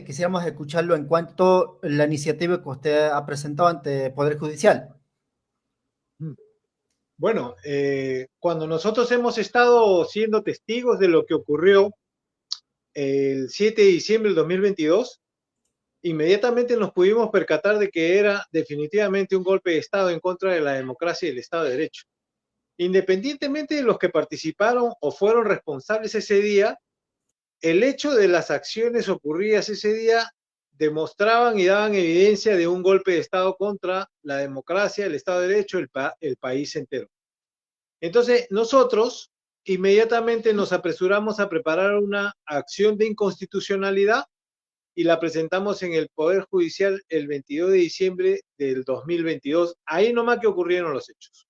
quisiéramos escucharlo en cuanto a la iniciativa que usted ha presentado ante el Poder Judicial. Bueno, cuando nosotros hemos estado siendo testigos de lo que ocurrió el 7 de diciembre del 2022, inmediatamente nos pudimos percatar de que era definitivamente un golpe de Estado en contra de la democracia y el Estado de Derecho. Independientemente de los que participaron o fueron responsables ese día, el hecho de las acciones ocurridas ese día demostraban y daban evidencia de un golpe de Estado contra la democracia, el Estado de Derecho, el país entero. Entonces, nosotros inmediatamente nos apresuramos a preparar una acción de inconstitucionalidad y la presentamos en el Poder Judicial el 22 de diciembre del 2022. Ahí nomás que ocurrieron los hechos.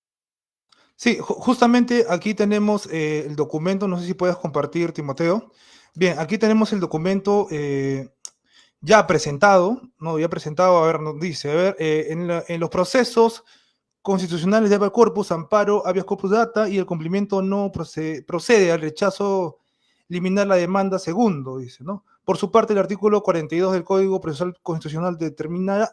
Sí, justamente aquí tenemos el documento, no sé si puedes compartir, Timoteo. Bien, aquí tenemos el documento ya presentado, ¿no? Ya presentado, a ver, nos dice, a ver, en los procesos constitucionales de habeas corpus, amparo, habeas corpus data y el cumplimiento no procede al rechazo eliminar la demanda segundo, dice, ¿no? Por su parte, el artículo 42 del Código Procesal Constitucional determina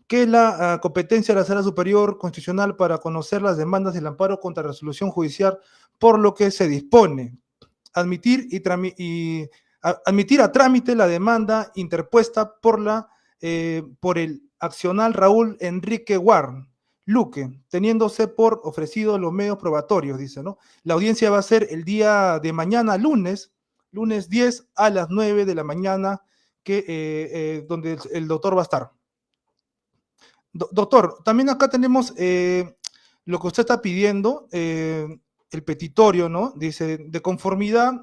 que la competencia de la Sala Superior Constitucional para conocer las demandas del amparo contra resolución judicial, por lo que se dispone admitir admitir a trámite la demanda interpuesta por el accional Raúl Enrique Warren Luque, teniéndose por ofrecido los medios probatorios, dice, ¿no? La audiencia va a ser el día de mañana, lunes 10 a las 9 de la mañana, donde el doctor va a estar. Doctor, también acá tenemos lo que usted está pidiendo, el petitorio, ¿no? Dice, de conformidad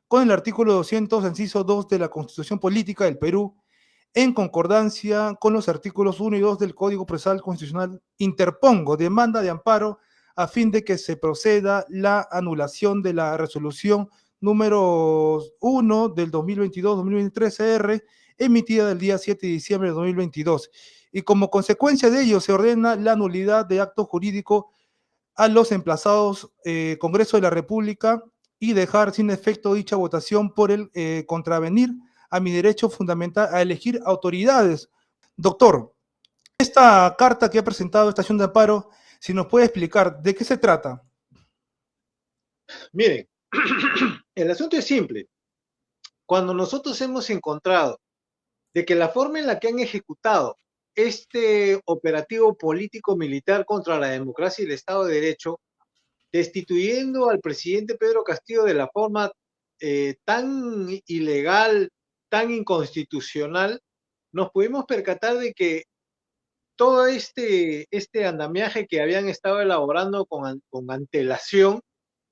con el artículo 200, inciso 2 de la Constitución Política del Perú, en concordancia con los artículos 1 y 2 del Código Procesal Constitucional, interpongo demanda de amparo a fin de que se proceda la anulación de la resolución número 1 del 2022-2023 CR, emitida del día 7 de diciembre de 2022. Y como consecuencia de ello se ordena la nulidad de acto jurídico a los emplazados Congreso de la República y dejar sin efecto dicha votación por el contravenir a mi derecho fundamental a elegir autoridades. Doctor, esta carta que ha presentado esta acción de amparo, si nos puede explicar de qué se trata. Miren, el asunto es simple. Cuando nosotros hemos encontrado de que la forma en la que han ejecutado este operativo político-militar contra la democracia y el Estado de Derecho, destituyendo al presidente Pedro Castillo de la forma tan ilegal, tan inconstitucional, nos pudimos percatar de que todo este andamiaje que habían estado elaborando con antelación,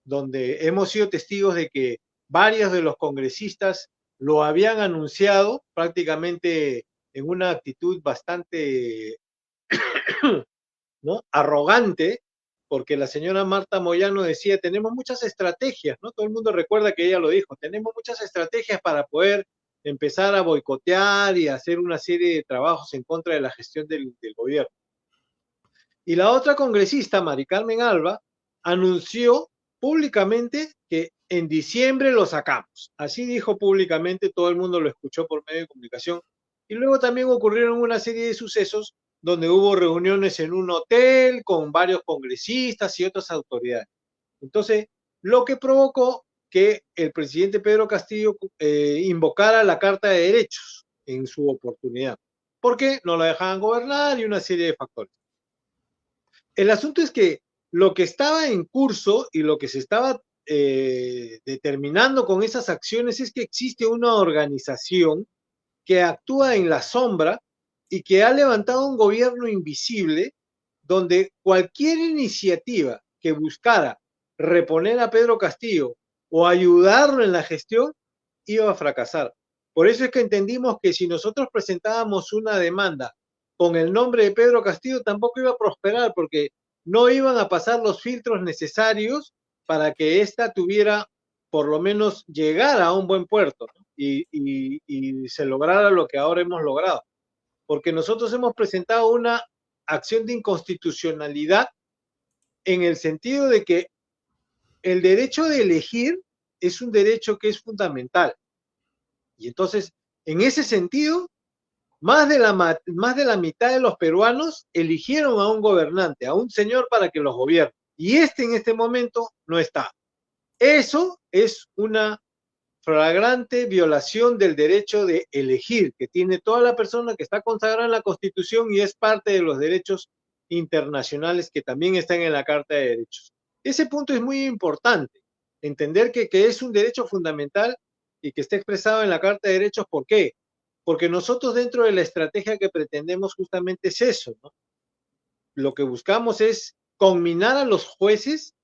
donde hemos sido testigos de que varios de los congresistas lo habían anunciado prácticamente en una actitud bastante ¿no? arrogante, porque la señora Marta Moyano decía, tenemos muchas estrategias, ¿no? Todo el mundo recuerda que ella lo dijo, tenemos muchas estrategias para poder empezar a boicotear y hacer una serie de trabajos en contra de la gestión del gobierno. Y la otra congresista, Mari Carmen Alba, anunció públicamente que en diciembre lo sacamos. Así dijo públicamente, todo el mundo lo escuchó por medio de comunicación. Y luego también ocurrieron una serie de sucesos donde hubo reuniones en un hotel con varios congresistas y otras autoridades. Entonces, lo que provocó que el presidente Pedro Castillo invocara la Carta de Derechos en su oportunidad, porque no la dejaban gobernar y una serie de factores. El asunto es que lo que estaba en curso y lo que se estaba determinando con esas acciones es que existe una organización que actúa en la sombra y que ha levantado un gobierno invisible donde cualquier iniciativa que buscara reponer a Pedro Castillo o ayudarlo en la gestión iba a fracasar. Por eso es que entendimos que si nosotros presentábamos una demanda con el nombre de Pedro Castillo tampoco iba a prosperar porque no iban a pasar los filtros necesarios para que ésta tuviera, por lo menos, llegar a un buen puerto, ¿no? y se lograra lo que ahora hemos logrado. Porque nosotros hemos presentado una acción de inconstitucionalidad en el sentido de que el derecho de elegir es un derecho que es fundamental. Y entonces, En ese sentido, más de la mitad de los peruanos eligieron a un gobernante, a un señor para que los gobierne. Y en este momento no está. Eso es una flagrante violación del derecho de elegir que tiene toda la persona que está consagrada en la Constitución y es parte de los derechos internacionales que también están en la Carta de Derechos. Ese punto es muy importante, entender que es un derecho fundamental y que está expresado en la Carta de Derechos. ¿Por qué? Porque nosotros dentro de la estrategia que pretendemos justamente es eso, ¿no? Lo que buscamos es conminar a los jueces,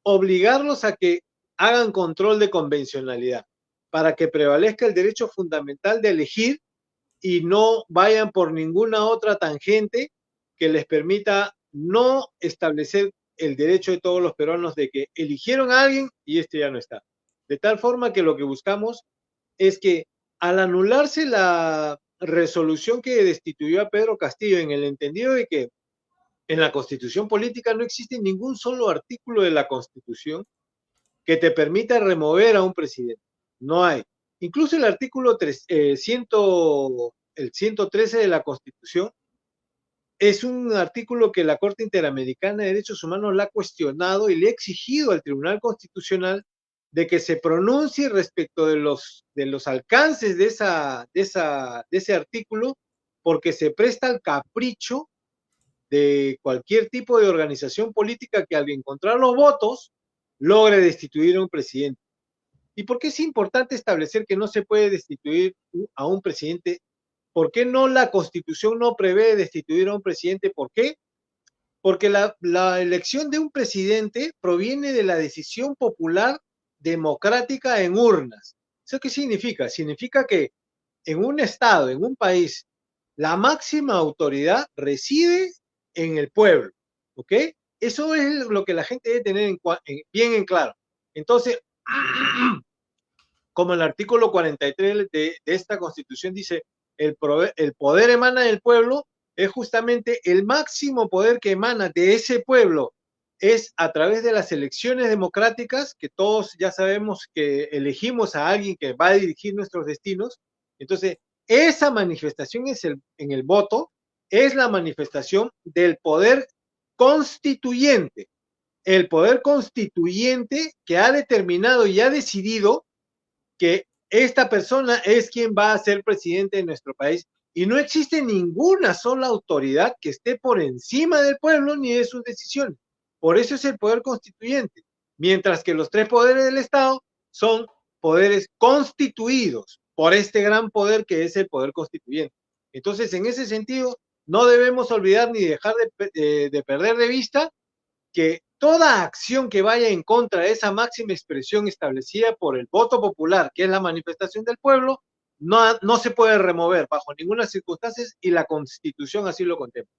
obligarlos a que hagan control de convencionalidad, para que prevalezca el derecho fundamental de elegir y no vayan por ninguna otra tangente que les permita no establecer el derecho de todos los peruanos de que eligieron a alguien y este ya no está. De tal forma que lo que buscamos es que al anularse la resolución que destituyó a Pedro Castillo, en el entendido de que en la Constitución política no existe ningún solo artículo de la Constitución que te permita remover a un presidente. No hay. Incluso el artículo 113 de la Constitución es un artículo que la Corte Interamericana de Derechos Humanos la ha cuestionado y le ha exigido al Tribunal Constitucional de que se pronuncie respecto de los alcances de ese artículo, porque se presta al capricho de cualquier tipo de organización política que al encontrar los votos logre destituir a un presidente. ¿Y por qué es importante establecer que no se puede destituir a un presidente? ¿Por qué no la Constitución no prevé destituir a un presidente? ¿Por qué? Porque la elección de un presidente proviene de la decisión popular democrática en urnas. ¿Eso qué significa? Significa que en un estado, en un país, la máxima autoridad reside en el pueblo, ¿ok? Eso es lo que la gente debe tener bien en claro. Entonces, como el artículo 43 de esta Constitución dice, el poder emana del pueblo, es justamente el máximo poder que emana de ese pueblo, es a través de las elecciones democráticas, que todos ya sabemos que elegimos a alguien que va a dirigir nuestros destinos. Entonces, esa manifestación en el voto es la manifestación del poder constituyente. El poder constituyente que ha determinado y ha decidido que esta persona es quien va a ser presidente de nuestro país y no existe ninguna sola autoridad que esté por encima del pueblo ni de sus decisiones. Por eso es el poder constituyente, mientras que los tres poderes del Estado son poderes constituidos por este gran poder que es el poder constituyente. Entonces, en ese sentido, no debemos olvidar ni dejar de perder de vista que toda acción que vaya en contra de esa máxima expresión establecida por el voto popular, que es la manifestación del pueblo, no se puede remover bajo ninguna circunstancia y la Constitución así lo contempla.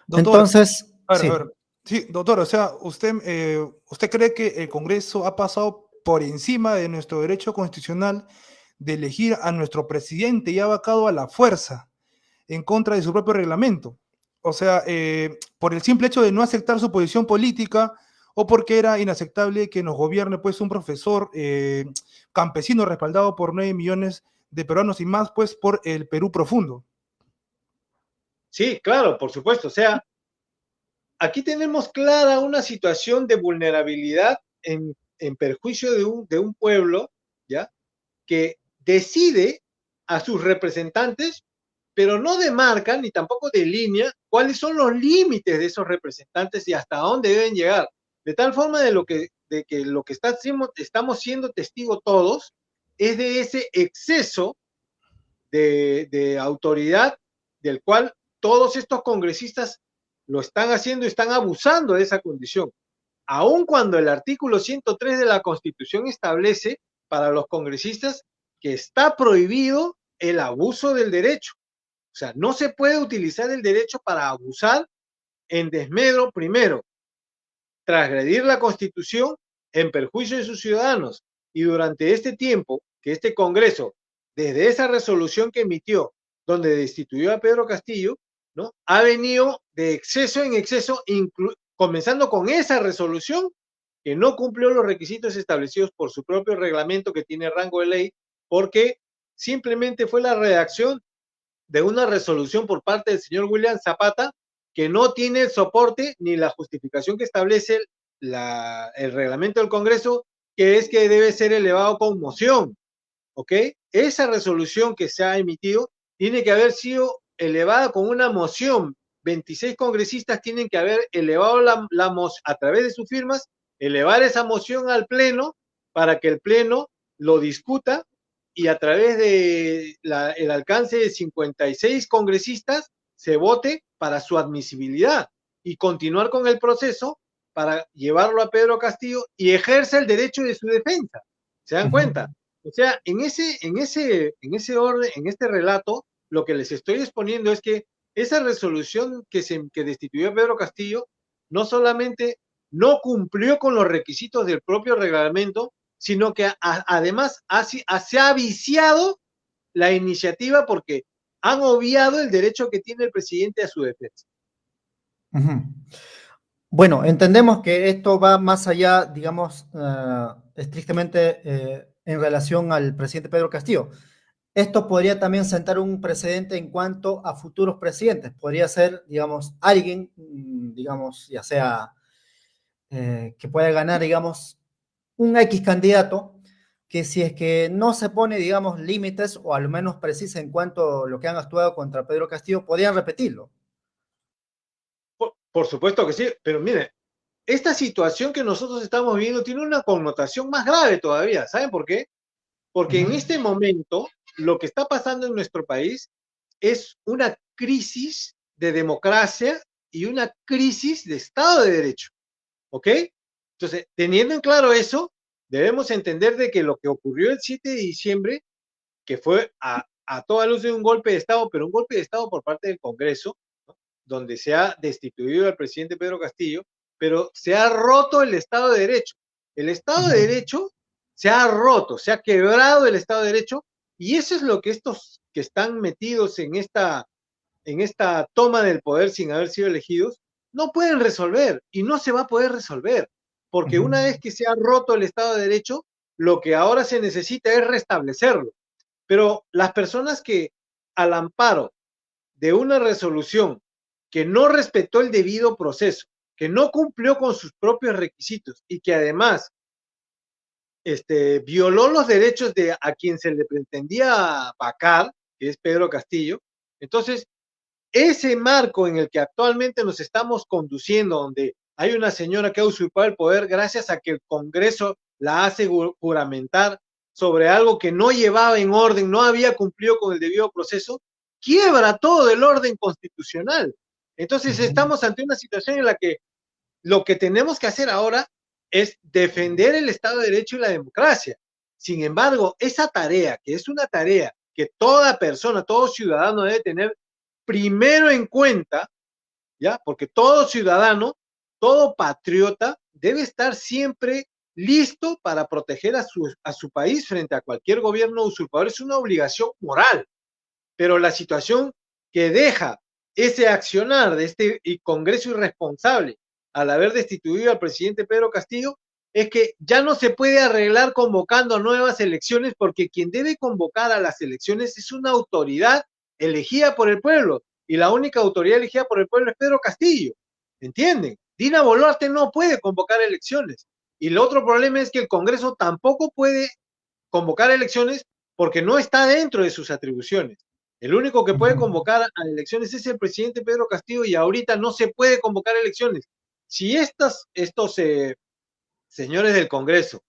Doctor, Entonces, sí. a ver. Sí, doctor, o sea, ¿usted cree que el Congreso ha pasado por encima de nuestro derecho constitucional de elegir a nuestro presidente y ha vacado a la fuerza en contra de su propio reglamento? O sea, por el simple hecho de no aceptar su posición política o porque era inaceptable que nos gobierne pues un profesor campesino respaldado por 9 millones de peruanos y más pues por el Perú profundo. Sí, claro, por supuesto. O sea, aquí tenemos clara una situación de vulnerabilidad en perjuicio de un pueblo, ¿ya? Que decide a sus representantes, pero no demarca ni tampoco delinea cuáles son los límites de esos representantes y hasta dónde deben llegar. De tal forma de que lo que estamos siendo testigos todos es de ese exceso de autoridad del cual todos estos congresistas lo están haciendo y están abusando de esa condición. Aun cuando el artículo 103 de la Constitución establece para los congresistas que está prohibido el abuso del derecho. O sea, no se puede utilizar el derecho para abusar en desmedro, primero, transgredir la Constitución en perjuicio de sus ciudadanos. Y durante este tiempo que este Congreso, desde esa resolución que emitió, donde destituyó a Pedro Castillo, ¿no?, ha venido de exceso en exceso, comenzando con esa resolución que no cumplió los requisitos establecidos por su propio reglamento que tiene rango de ley, porque simplemente fue la redacción de una resolución por parte del señor William Zapata que no tiene el soporte ni la justificación que establece el reglamento del Congreso, que es que debe ser elevado con moción, ¿ok? Esa resolución que se ha emitido tiene que haber sido elevada con una moción. 26 congresistas tienen que haber elevado la moción a través de sus firmas, elevar esa moción al Pleno para que el Pleno lo discuta y a través de el alcance de 56 congresistas se vote para su admisibilidad y continuar con el proceso para llevarlo a Pedro Castillo y ejerce el derecho de su defensa. ¿Se dan cuenta? O sea, en ese orden, en este relato, lo que les estoy exponiendo es que esa resolución que destituyó a Pedro Castillo no solamente no cumplió con los requisitos del propio reglamento, sino que además se ha viciado la iniciativa porque han obviado el derecho que tiene el presidente a su defensa. Bueno, entendemos que esto va más allá, digamos, estrictamente en relación al presidente Pedro Castillo. Esto podría también sentar un precedente en cuanto a futuros presidentes. Podría ser, digamos, alguien, digamos, ya sea que pueda ganar, digamos, un X candidato, que si es que no se pone, digamos, límites o al menos precisa en cuanto a lo que han actuado contra Pedro Castillo, podrían repetirlo. Por supuesto que sí, pero mire, esta situación que nosotros estamos viviendo tiene una connotación más grave todavía. ¿Saben por qué? Porque en este momento lo que está pasando en nuestro país es una crisis de democracia y una crisis de Estado de Derecho. ¿Ok? Entonces, teniendo en claro eso, debemos entender de que lo que ocurrió el 7 de diciembre, que fue a toda luz de un golpe de Estado, pero un golpe de Estado por parte del Congreso, ¿no? Donde se ha destituido al presidente Pedro Castillo, pero se ha roto el Estado de Derecho. El Estado de Derecho se ha roto, se ha quebrado el Estado de Derecho, y eso es lo que estos que están metidos en esta toma del poder sin haber sido elegidos, no pueden resolver y no se va a poder resolver, porque una vez que se ha roto el Estado de Derecho, lo que ahora se necesita es restablecerlo. Pero las personas que al amparo de una resolución que no respetó el debido proceso, que no cumplió con sus propios requisitos y que además violó los derechos de a quien se le pretendía vacar, que es Pedro Castillo, entonces ese marco en el que actualmente nos estamos conduciendo, donde hay una señora que ha usurpado el poder gracias a que el Congreso la hace juramentar sobre algo que no llevaba en orden, no había cumplido con el debido proceso, quiebra todo el orden constitucional. Entonces estamos ante una situación en la que lo que tenemos que hacer ahora es defender el Estado de Derecho y la democracia. Sin embargo, esa tarea, que es una tarea que toda persona, todo ciudadano debe tener primero en cuenta, ¿ya? Porque todo ciudadano, todo patriota debe estar siempre listo para proteger a su país frente a cualquier gobierno usurpador. Es una obligación moral, pero la situación que deja ese accionar de este Congreso irresponsable al haber destituido al presidente Pedro Castillo es que ya no se puede arreglar convocando a nuevas elecciones, porque quien debe convocar a las elecciones es una autoridad elegida por el pueblo, y la única autoridad elegida por el pueblo es Pedro Castillo, ¿entienden? Dina Boluarte no puede convocar elecciones, y el otro problema es que el Congreso tampoco puede convocar elecciones porque no está dentro de sus atribuciones. El único que puede convocar a elecciones es el presidente Pedro Castillo, y ahorita no se puede convocar elecciones. Si estos señores del Congreso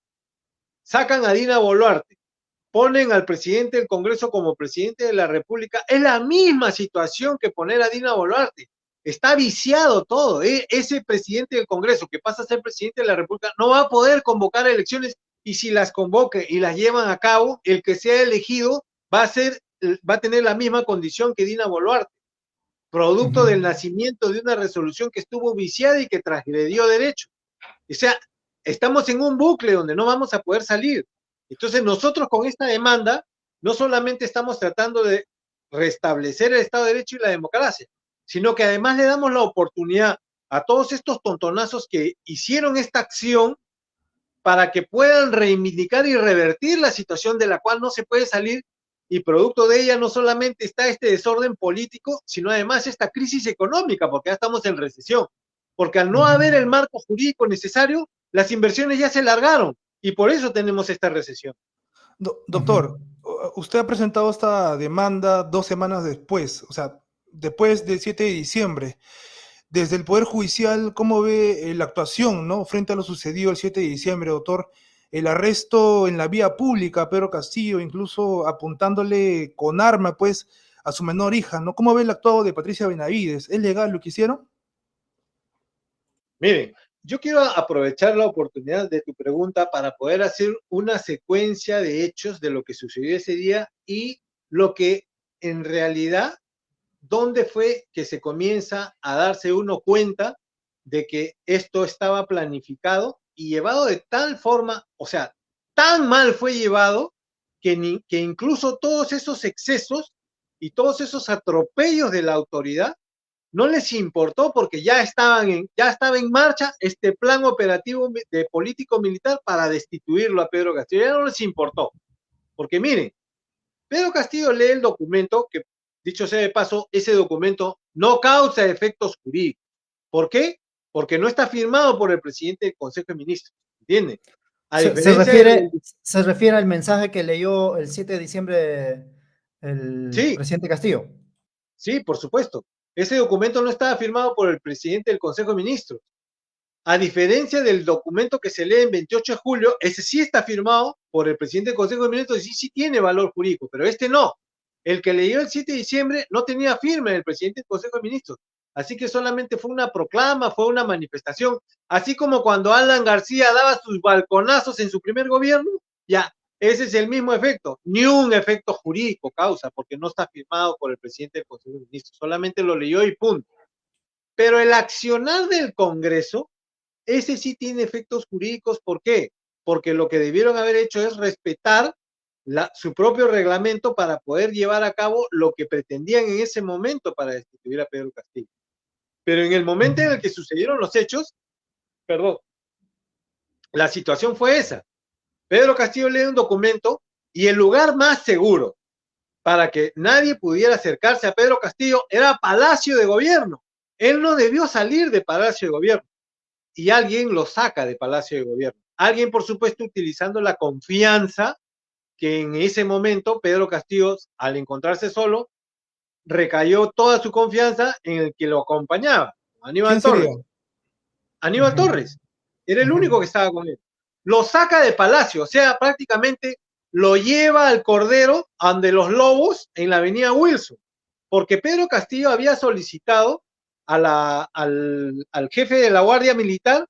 sacan a Dina Boluarte, ponen al presidente del Congreso como presidente de la República, es la misma situación que poner a Dina Boluarte. Está viciado todo. Ese presidente del Congreso que pasa a ser presidente de la República no va a poder convocar elecciones, y si las convoque y las llevan a cabo, el que sea elegido va a tener la misma condición que Dina Boluarte, producto del nacimiento de una resolución que estuvo viciada y que transgredió derecho. O sea, estamos en un bucle donde no vamos a poder salir. Entonces nosotros con esta demanda no solamente estamos tratando de restablecer el Estado de Derecho y la democracia, sino que además le damos la oportunidad a todos estos tontonazos que hicieron esta acción para que puedan reivindicar y revertir la situación de la cual no se puede salir y producto de ella no solamente está este desorden político, sino además esta crisis económica, porque ya estamos en recesión. Porque al no haber el marco jurídico necesario, las inversiones ya se largaron y por eso tenemos esta recesión. Doctor, usted ha presentado esta demanda 2 semanas después, o sea, después del 7 de diciembre. Desde el Poder Judicial, ¿cómo ve la actuación, ¿no?, frente a lo sucedido el 7 de diciembre, doctor? El arresto en la vía pública a Pedro Castillo, incluso apuntándole con arma, pues, a su menor hija, ¿no? ¿Cómo ve el actuado de Patricia Benavides? ¿Es legal lo que hicieron? Miren, yo quiero aprovechar la oportunidad de tu pregunta para poder hacer una secuencia de hechos de lo que sucedió ese día y lo que en realidad, dónde fue que se comienza a darse uno cuenta de que esto estaba planificado y llevado de tal forma, o sea, tan mal fue llevado que incluso todos esos excesos y todos esos atropellos de la autoridad no les importó porque ya estaba en marcha este plan operativo de político militar para destituirlo a Pedro Castillo. Ya no les importó. Porque miren, Pedro Castillo lee el documento, que dicho sea de paso, ese documento no causa efectos jurídicos. ¿Por qué? Porque no está firmado por el presidente del Consejo de Ministros. ¿Entienden? Se refiere al mensaje que leyó el 7 de diciembre el presidente Castillo. Sí, por supuesto. Ese documento no estaba firmado por el presidente del Consejo de Ministros. A diferencia del documento que se lee en 28 de julio, ese sí está firmado por el presidente del Consejo de Ministros y sí tiene valor jurídico, pero este no. El que leyó el 7 de diciembre no tenía firma del presidente del Consejo de Ministros. Así que solamente fue una proclama, fue una manifestación. Así como cuando Alan García daba sus balconazos en su primer gobierno, ya, ese es el mismo efecto. Ni un efecto jurídico causa, porque no está firmado por el presidente del Consejo de Ministros. Solamente lo leyó y punto. Pero el accionar del Congreso, ese sí tiene efectos jurídicos. ¿Por qué? Porque lo que debieron haber hecho es respetar su propio reglamento para poder llevar a cabo lo que pretendían en ese momento para destituir a Pedro Castillo. Pero en el momento en el que sucedieron los hechos, la situación fue esa. Pedro Castillo lee un documento y el lugar más seguro para que nadie pudiera acercarse a Pedro Castillo era Palacio de Gobierno. Él no debió salir de Palacio de Gobierno. Y alguien lo saca de Palacio de Gobierno. Alguien, por supuesto, utilizando la confianza que en ese momento Pedro Castillo, al encontrarse solo, recayó toda su confianza en el que lo acompañaba, Aníbal Torres. Aníbal Torres era el único que estaba con él. Lo saca de Palacio, o sea, prácticamente lo lleva al Cordero ante los Lobos en la avenida Wilson, porque Pedro Castillo había solicitado al jefe de la Guardia Militar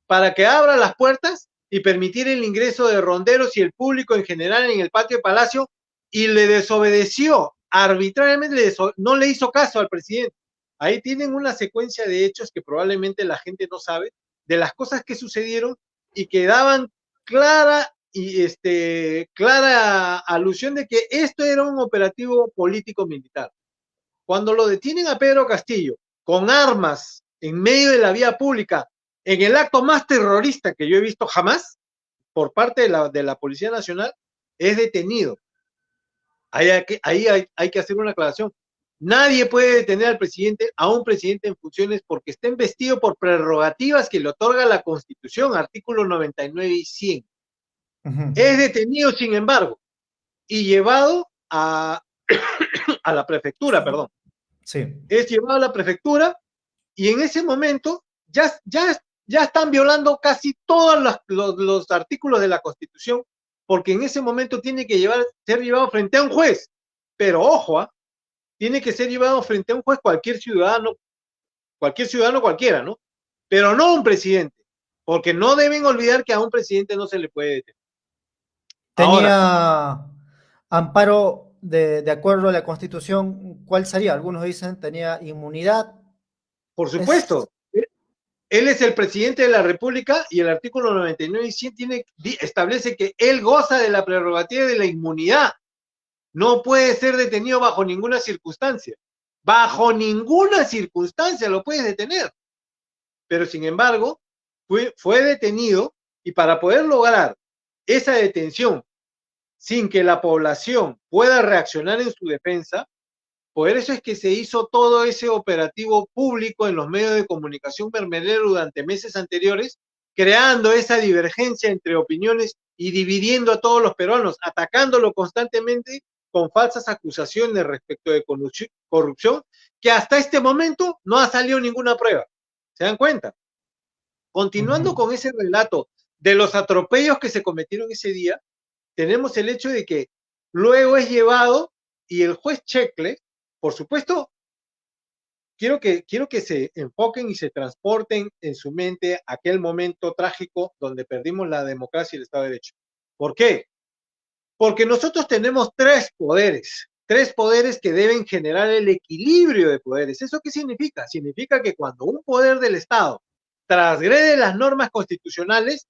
para que abra las puertas y permitir el ingreso de ronderos y el público en general en el patio de Palacio, y le desobedeció arbitrariamente, no le hizo caso al presidente. Ahí tienen una secuencia de hechos que probablemente la gente no sabe, de las cosas que sucedieron y que daban clara alusión de que esto era un operativo político-militar. Cuando lo detienen a Pedro Castillo con armas en medio de la vía pública, en el acto más terrorista que yo he visto jamás, por parte de la Policía Nacional, es detenido. Ahí hay que hacer una aclaración. Nadie puede detener al presidente, a un presidente en funciones, porque está investido por prerrogativas que le otorga la Constitución, artículos 99 y 100. Es detenido, sin embargo, y llevado a la prefectura, perdón. Sí. Es llevado a la prefectura y en ese momento ya están violando casi todos los artículos de la Constitución, porque en ese momento tiene que ser llevado frente a un juez. Pero ojo, tiene que ser llevado frente a un juez cualquier ciudadano cualquiera, ¿no? Pero no un presidente, porque no deben olvidar que a un presidente no se le puede detener. Tenía amparo de acuerdo a la Constitución. ¿Cuál sería? Algunos dicen tenía inmunidad. Por supuesto. Él es el presidente de la República y el artículo 99 y 100 establece que él goza de la prerrogativa de la inmunidad. No puede ser detenido bajo ninguna circunstancia. Bajo ninguna circunstancia lo puedes detener. Pero sin embargo, fue detenido, y para poder lograr esa detención sin que la población pueda reaccionar en su defensa. Por eso es que se hizo todo ese operativo público en los medios de comunicación mermelero durante meses anteriores, creando esa divergencia entre opiniones y dividiendo a todos los peruanos, atacándolo constantemente con falsas acusaciones respecto de corrupción, que hasta este momento no ha salido ninguna prueba. ¿Se dan cuenta? Continuando con ese relato de los atropellos que se cometieron ese día, tenemos el hecho de que luego es llevado y el juez Checle, por supuesto, quiero que se enfoquen y se transporten en su mente aquel momento trágico donde perdimos la democracia y el Estado de Derecho. ¿Por qué? Porque nosotros tenemos tres poderes que deben generar el equilibrio de poderes. ¿Eso qué significa? Significa que cuando un poder del Estado transgrede las normas constitucionales,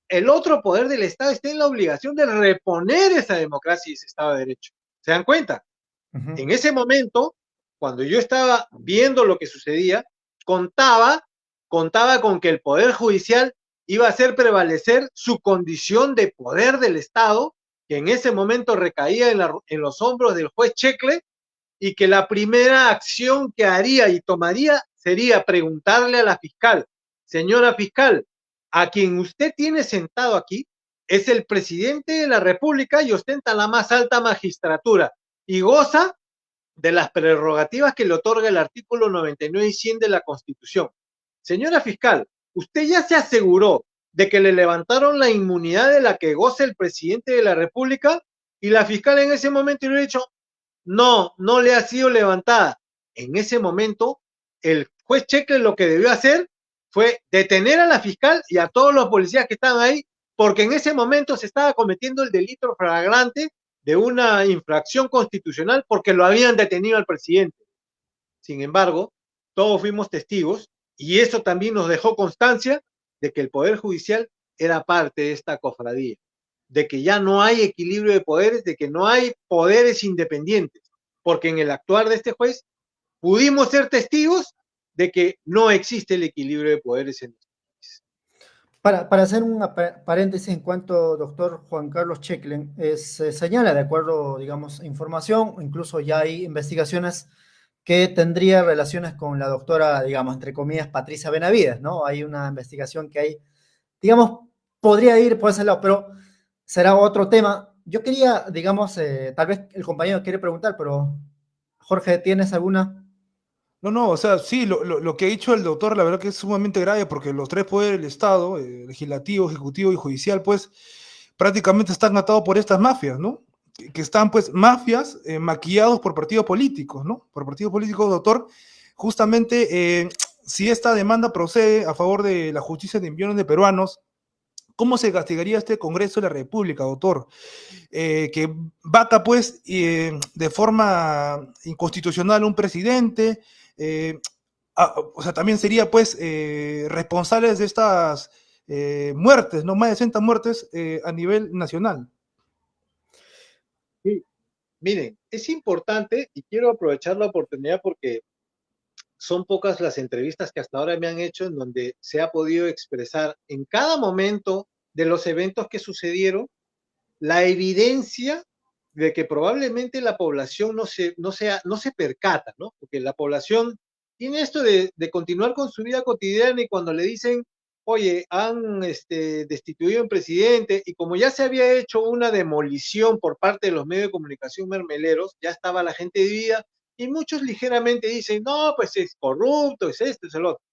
el otro poder del Estado está en la obligación de reponer esa democracia y ese Estado de Derecho. ¿Se dan cuenta? En ese momento, cuando yo estaba viendo lo que sucedía, contaba con que el Poder Judicial iba a hacer prevalecer su condición de poder del Estado, que en ese momento recaía en los hombros del juez Checle, y que la primera acción que haría y tomaría sería preguntarle a la fiscal: señora fiscal, a quien usted tiene sentado aquí es el presidente de la República y ostenta la más alta magistratura y goza de las prerrogativas que le otorga el artículo 99 y 100 de la Constitución. Señora fiscal, usted ya se aseguró de que le levantaron la inmunidad de la que goza el presidente de la República, y la fiscal en ese momento le ha dicho: no, no le ha sido levantada. En ese momento, el juez Checle lo que debió hacer fue detener a la fiscal y a todos los policías que estaban ahí, porque en ese momento se estaba cometiendo el delito flagrante de una infracción constitucional porque lo habían detenido al presidente. Sin embargo, todos fuimos testigos y eso también nos dejó constancia de que el Poder Judicial era parte de esta cofradía, de que ya no hay equilibrio de poderes, de que no hay poderes independientes, porque en el actuar de este juez pudimos ser testigos de que no existe el equilibrio de poderes en nuestro país. Para hacer un paréntesis en cuanto doctor Juan Carlos Checle, se señala, de acuerdo, digamos, información, incluso ya hay investigaciones que tendría relaciones con la doctora, digamos, entre comillas, Patricia Benavides, ¿no? Hay una investigación que hay, digamos, podría ir por ese lado, pero será otro tema. Yo quería, digamos, tal vez el compañero quiere preguntar, pero Jorge, ¿tienes alguna? No, no, o sea, sí, lo que ha dicho el doctor, la verdad que es sumamente grave porque los tres poderes del Estado, legislativo, ejecutivo y judicial, pues prácticamente están atados por estas mafias, ¿no? Que están, pues, mafias maquillados por partidos políticos, ¿no? Por partidos políticos, doctor. Justamente, si esta demanda procede a favor de la justicia de millones de peruanos, ¿cómo se castigaría este Congreso de la República, doctor? Que vaca, pues, de forma inconstitucional un presidente, o sea, también sería, pues, responsables de estas muertes, ¿no? Más de 60 muertes a nivel nacional. Sí, miren, es importante y quiero aprovechar la oportunidad porque son pocas las entrevistas que hasta ahora me han hecho en donde se ha podido expresar en cada momento de los eventos que sucedieron la evidencia de que probablemente la población no se percata, ¿no? Porque la población tiene esto de continuar con su vida cotidiana, y cuando le dicen: oye, han destituido a un presidente, y como ya se había hecho una demolición por parte de los medios de comunicación mermeleros, ya estaba la gente dividida, y muchos ligeramente dicen: no, pues es corrupto, es esto, es el otro.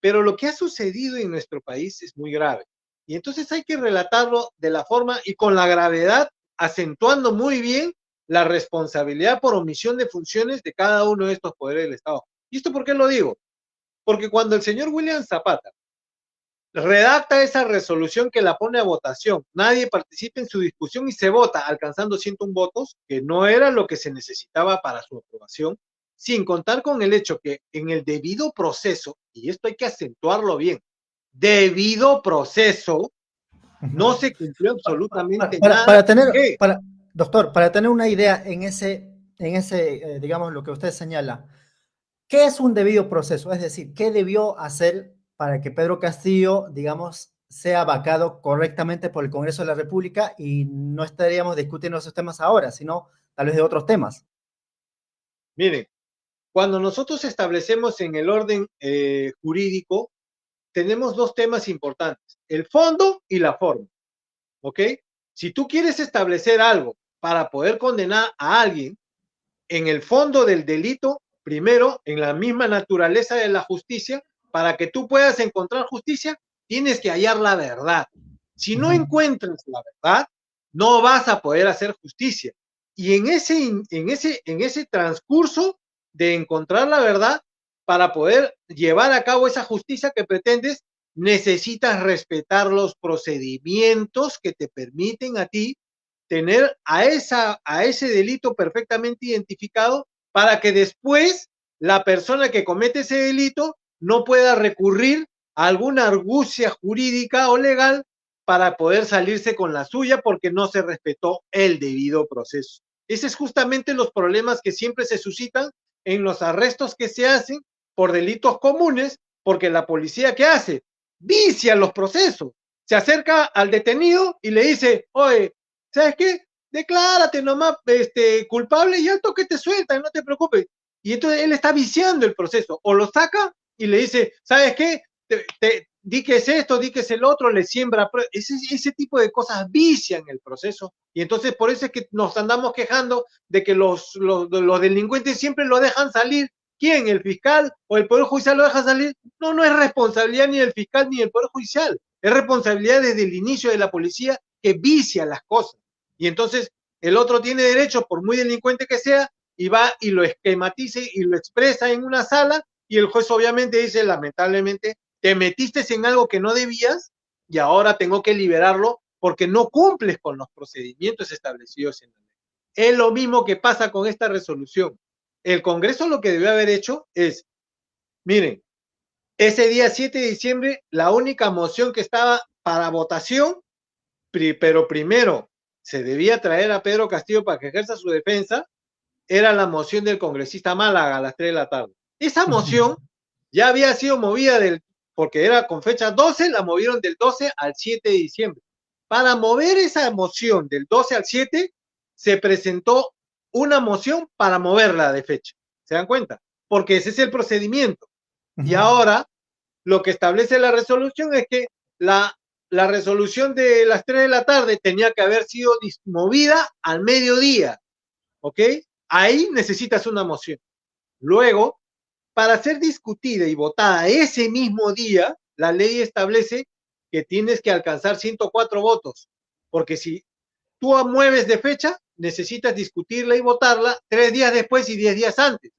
Pero lo que ha sucedido en nuestro país es muy grave. Y entonces hay que relatarlo de la forma y con la gravedad, acentuando muy bien la responsabilidad por omisión de funciones de cada uno de estos poderes del Estado. ¿Y esto por qué lo digo? Porque cuando el señor William Zapata redacta esa resolución que la pone a votación, nadie participa en su discusión y se vota alcanzando 101 votos, que no era lo que se necesitaba para su aprobación, sin contar con el hecho que en el debido proceso, y esto hay que acentuarlo bien, debido proceso, no se cumplió absolutamente nada. Para tener, doctor, para tener una idea en ese digamos, lo que usted señala, ¿qué es un debido proceso? Es decir, ¿qué debió hacer para que Pedro Castillo, digamos, sea vacado correctamente por el Congreso de la República y no estaríamos discutiendo esos temas ahora, sino tal vez de otros temas. Miren, cuando nosotros establecemos en el orden jurídico, tenemos dos temas importantes, el fondo y la forma, ¿ok? Si tú quieres establecer algo para poder condenar a alguien en el fondo del delito, primero, en la misma naturaleza de la justicia, para que tú puedas encontrar justicia, tienes que hallar la verdad. Si no encuentras la verdad, no vas a poder hacer justicia. Y en ese transcurso de encontrar la verdad, para poder llevar a cabo esa justicia que pretendes, necesitas respetar los procedimientos que te permiten a ti tener a ese delito perfectamente identificado para que después la persona que comete ese delito no pueda recurrir a alguna argucia jurídica o legal para poder salirse con la suya porque no se respetó el debido proceso. Ese es justamente los problemas que siempre se suscitan en los arrestos que se hacen por delitos comunes, porque la policía, ¿qué hace? Vicia los procesos. Se acerca al detenido y le dice, oye, ¿sabes qué? Declárate nomás culpable y al toque te sueltan, no te preocupes. Y entonces él está viciando el proceso. O lo saca y le dice, ¿sabes qué? Di que es esto, di que es el otro, le siembra. Ese tipo de cosas vician el proceso. Y entonces por eso es que nos andamos quejando de que los delincuentes siempre lo dejan salir. ¿Quién? ¿El fiscal o el Poder Judicial lo deja salir? No, no es responsabilidad ni del fiscal ni del Poder Judicial. Es responsabilidad desde el inicio de la policía que vicia las cosas. Y entonces el otro tiene derecho, por muy delincuente que sea, y va y lo esquematiza y lo expresa en una sala, y el juez obviamente dice, lamentablemente, te metiste en algo que no debías y ahora tengo que liberarlo porque no cumples con los procedimientos establecidos en la ley. Es lo mismo que pasa con esta resolución. El Congreso lo que debe haber hecho es, miren, ese día 7 de diciembre, la única moción que estaba para votación, pero primero se debía traer a Pedro Castillo para que ejerza su defensa, era la moción del congresista Málaga a las 3 de la tarde. Esa moción ya había sido movida porque era con fecha 12, la movieron del 12 al 7 de diciembre. Para mover esa moción del 12 al 7, se presentó una moción para moverla de fecha. ¿Se dan cuenta? Porque ese es el procedimiento. Y ahora, lo que establece la resolución es que la resolución de las 3 de la tarde tenía que haber sido movida al mediodía, ¿ok? Ahí necesitas una moción. Luego, para ser discutida y votada ese mismo día, la ley establece que tienes que alcanzar 104 votos, porque si tú mueves de fecha, necesitas discutirla y votarla 3 días después y 10 días antes.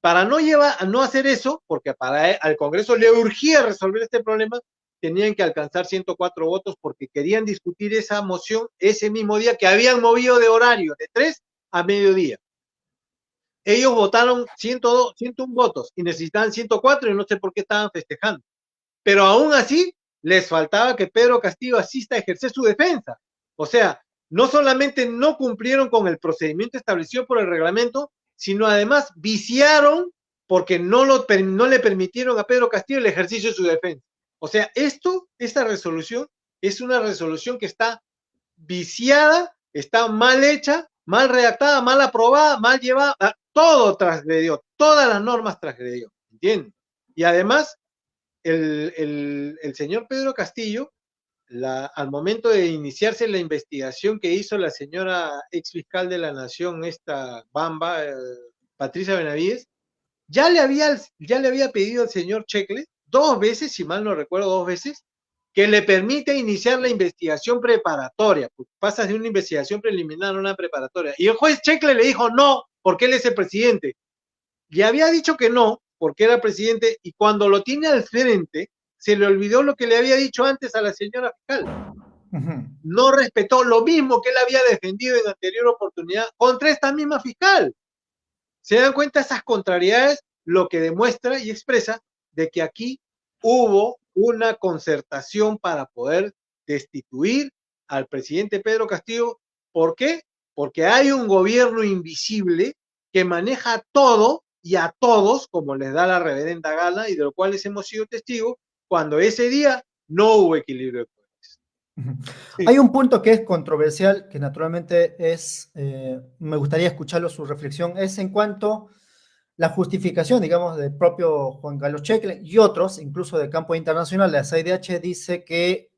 Para no hacer eso, porque al Congreso le urgía resolver este problema, tenían que alcanzar 104 votos porque querían discutir esa moción ese mismo día que habían movido de horario, de 3 a mediodía. Ellos votaron 102, 101 votos y necesitaban 104 y no sé por qué estaban festejando. Pero aún así, les faltaba que Pedro Castillo asista a ejercer su defensa. O sea, no solamente no cumplieron con el procedimiento establecido por el reglamento, sino además viciaron porque no le permitieron a Pedro Castillo el ejercicio de su defensa. O sea, esta resolución es una resolución que está viciada, está mal hecha, mal redactada, mal aprobada, mal llevada, todo transgredió, todas las normas transgredió, ¿entienden? Y además, el señor Pedro Castillo, al momento de iniciarse la investigación que hizo la señora ex fiscal de la Nación, esta Bamba, Patricia Benavides, ya le había pedido al señor Checle 2 veces, si mal no recuerdo, 2 veces, que le permite iniciar la investigación preparatoria. Pues pasas de una investigación preliminar a una preparatoria. Y el juez Checle le dijo no, porque él es el presidente. Le había dicho que no, porque era presidente, y cuando lo tiene al frente, se le olvidó lo que le había dicho antes a la señora fiscal. No respetó lo mismo que él había defendido en anterior oportunidad contra esta misma fiscal. ¿Se dan cuenta esas contrariedades? Lo que demuestra y expresa de que aquí hubo una concertación para poder destituir al presidente Pedro Castillo. ¿Por qué? Porque hay un gobierno invisible que maneja todo y a todos como les da la reverenda gana y de lo cual hemos sido testigos cuando ese día no hubo equilibrio de poderes. Sí. Hay un punto que es controversial, que naturalmente es, me gustaría escucharlo, su reflexión, es en cuanto la justificación, digamos, del propio Juan Carlos Checle y otros, incluso del campo internacional, la CIDH dice que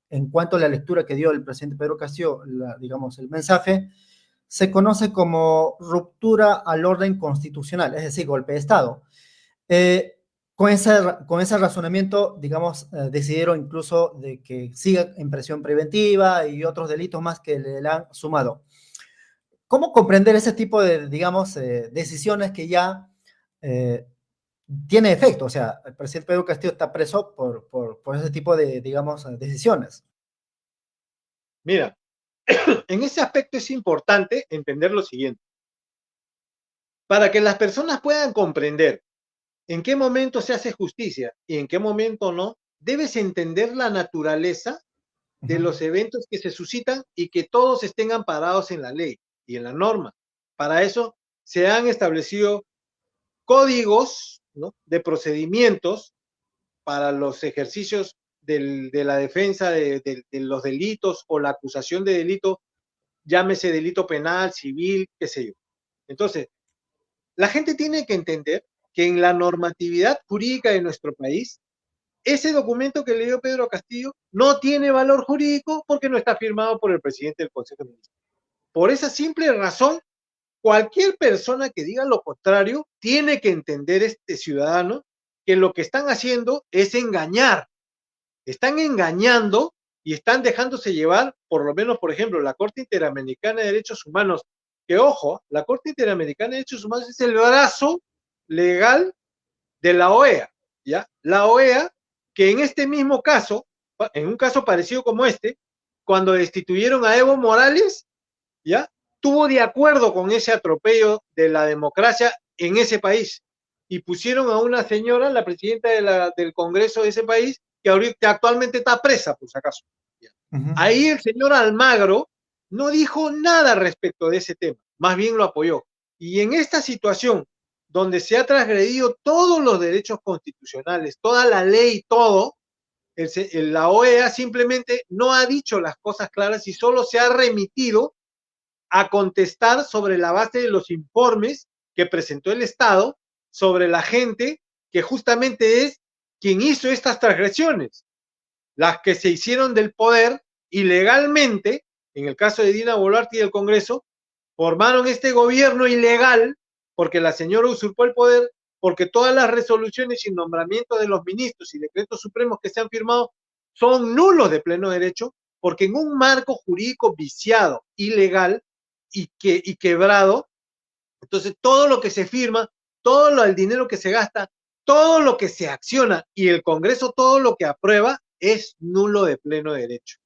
en cuanto a la lectura que dio el presidente Pedro Castillo, digamos, el mensaje, se conoce como ruptura al orden constitucional, es decir, golpe de Estado. Eh, con ese razonamiento, digamos, decidieron incluso de que siga en prisión preventiva y otros delitos más que le han sumado. ¿Cómo comprender ese tipo de, digamos, decisiones que ya eh, tiene efecto? O sea, el presidente Pedro Castillo está preso por ese tipo de, digamos, decisiones. Mira, en ese aspecto es importante entender lo siguiente. Para que las personas puedan comprender en qué momento se hace justicia y en qué momento no, debes entender la naturaleza de los eventos que se suscitan y que todos estén amparados en la ley y en la norma. Para eso se han establecido códigos, ¿no?, de procedimientos para los ejercicios de la defensa de los delitos o la acusación de delito, llámese delito penal, civil, qué sé yo. Entonces, la gente tiene que entender que en la normatividad jurídica de nuestro país, ese documento que leyó Pedro Castillo no tiene valor jurídico porque no está firmado por el presidente del Consejo de Ministros. Por esa simple razón, cualquier persona que diga lo contrario tiene que entender, este ciudadano, que lo que están haciendo es engañar. Están engañando y están dejándose llevar, por lo menos, por ejemplo, la Corte Interamericana de Derechos Humanos, que ojo, la Corte Interamericana de Derechos Humanos es el brazo legal de la OEA, ¿ya? La OEA, que en este mismo caso, en un caso parecido como este, cuando destituyeron a Evo Morales, ¿ya?, tuvo de acuerdo con ese atropello de la democracia en ese país y pusieron a una señora, la presidenta del Congreso de ese país, que actualmente está presa, por si acaso. Ahí el señor Almagro no dijo nada respecto de ese tema, más bien lo apoyó. Y en esta situación, donde se ha transgredido todos los derechos constitucionales, toda la ley, todo, la OEA simplemente no ha dicho las cosas claras y solo se ha remitido a contestar sobre la base de los informes que presentó el Estado sobre la gente que justamente es quien hizo estas transgresiones, las que se hicieron del poder ilegalmente. En el caso de Dina Boluarte y del Congreso, formaron este gobierno ilegal porque la señora usurpó el poder, porque todas las resoluciones y nombramientos de los ministros y decretos supremos que se han firmado son nulos de pleno derecho, porque en un marco jurídico viciado, ilegal y quebrado, entonces todo lo que se firma, todo el dinero que se gasta, todo lo que se acciona y el Congreso todo lo que aprueba es nulo de pleno derecho.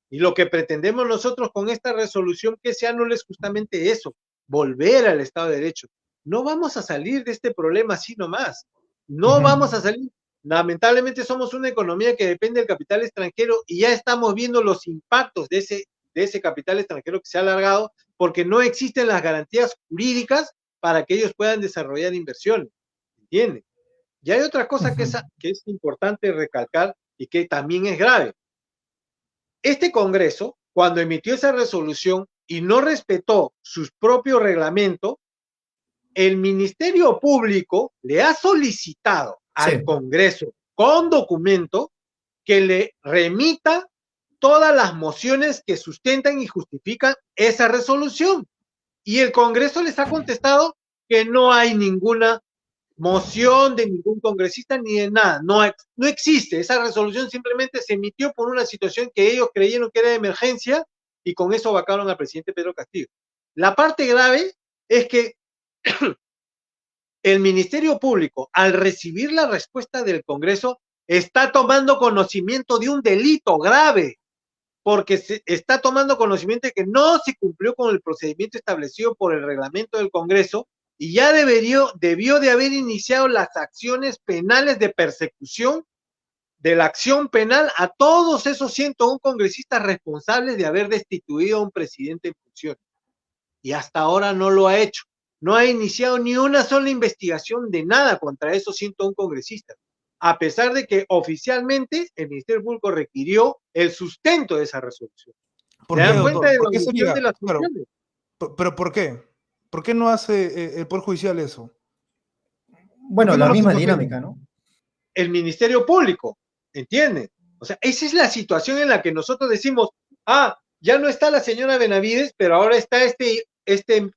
Y lo que pretendemos nosotros con esta resolución que se anule es justamente eso, volver al Estado de Derecho. No vamos a salir de este problema así nomás. No vamos a salir. Lamentablemente somos una economía que depende del capital extranjero y ya estamos viendo los impactos de ese capital extranjero que se ha alargado porque no existen las garantías jurídicas para que ellos puedan desarrollar inversiones. ¿Entienden? Y hay otra cosa que es importante recalcar y que también es grave. Este Congreso, cuando emitió esa resolución y no respetó su propio reglamento, el Ministerio Público le ha solicitado al Congreso con documento que le remita todas las mociones que sustentan y justifican esa resolución. Y el Congreso les ha contestado que no hay ninguna moción de ningún congresista ni de nada, no existe, esa resolución simplemente se emitió por una situación que ellos creyeron que era de emergencia y con eso vacaron al presidente Pedro Castillo. La parte grave es que el Ministerio Público, al recibir la respuesta del Congreso, está tomando conocimiento de un delito grave, porque se está tomando conocimiento de que no se cumplió con el procedimiento establecido por el reglamento del Congreso y ya debió de haber iniciado las acciones penales de persecución de la acción penal a todos esos 101 congresistas responsables de haber destituido a un presidente en funciones. Y hasta ahora no lo ha hecho. No ha iniciado ni una sola investigación de nada contra esos 101 congresistas. a pesar de que oficialmente el Ministerio Público requirió el sustento de esa resolución. ¿Por ¿Se qué, dan cuenta doctor? de la ¿Por qué omisión sería? de las Claro, funciones? pero ¿por qué? ¿Por qué no hace el Poder Judicial eso? ¿Por Bueno, qué no la lo hace misma por ley? dinámica, ¿no? El Ministerio Público, ¿entienden? O sea, esa es la situación en la que nosotros decimos, ya no está la señora Benavides, pero ahora está este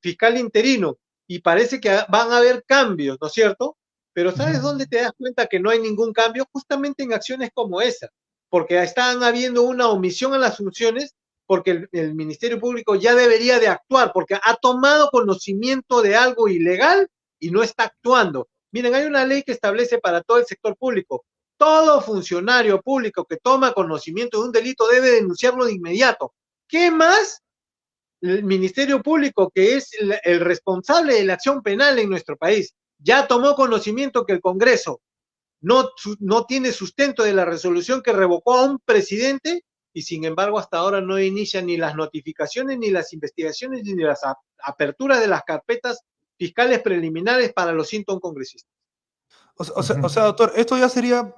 fiscal interino, y parece que van a haber cambios, ¿no es cierto? Pero ¿sabes dónde te das cuenta que no hay ningún cambio? Justamente en acciones como esa, porque están habiendo una omisión a las funciones, porque el Ministerio Público ya debería de actuar, porque ha tomado conocimiento de algo ilegal y no está actuando. Miren, hay una ley que establece para todo el sector público: todo funcionario público que toma conocimiento de un delito debe denunciarlo de inmediato. ¿Qué más? El Ministerio Público, que es el responsable de la acción penal en nuestro país, ya tomó conocimiento que el Congreso no tiene sustento de la resolución que revocó a un presidente, y sin embargo hasta ahora no inicia ni las notificaciones, ni las investigaciones, ni las aperturas de las carpetas fiscales preliminares para los 101 congresistas. O sea, doctor, esto ya sería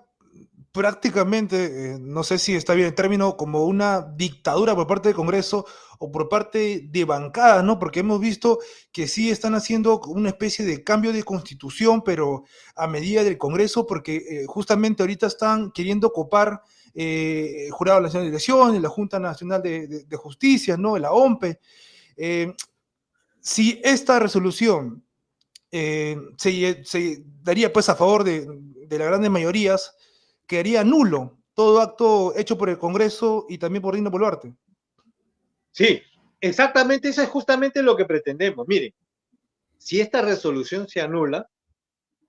prácticamente, no sé si está bien el término, como una dictadura por parte del Congreso o por parte de bancada, ¿no? Porque hemos visto que sí están haciendo una especie de cambio de constitución, pero a medida del Congreso, porque justamente ahorita están queriendo copar el Jurado Nacional de Elecciones, la Junta Nacional de Justicia, ¿no? La OMPE. Si esta resolución se daría pues a favor de las grandes mayorías, quedaría nulo todo acto hecho por el Congreso y también por Dina Boluarte. Sí, exactamente, eso es justamente lo que pretendemos. Miren, si esta resolución se anula,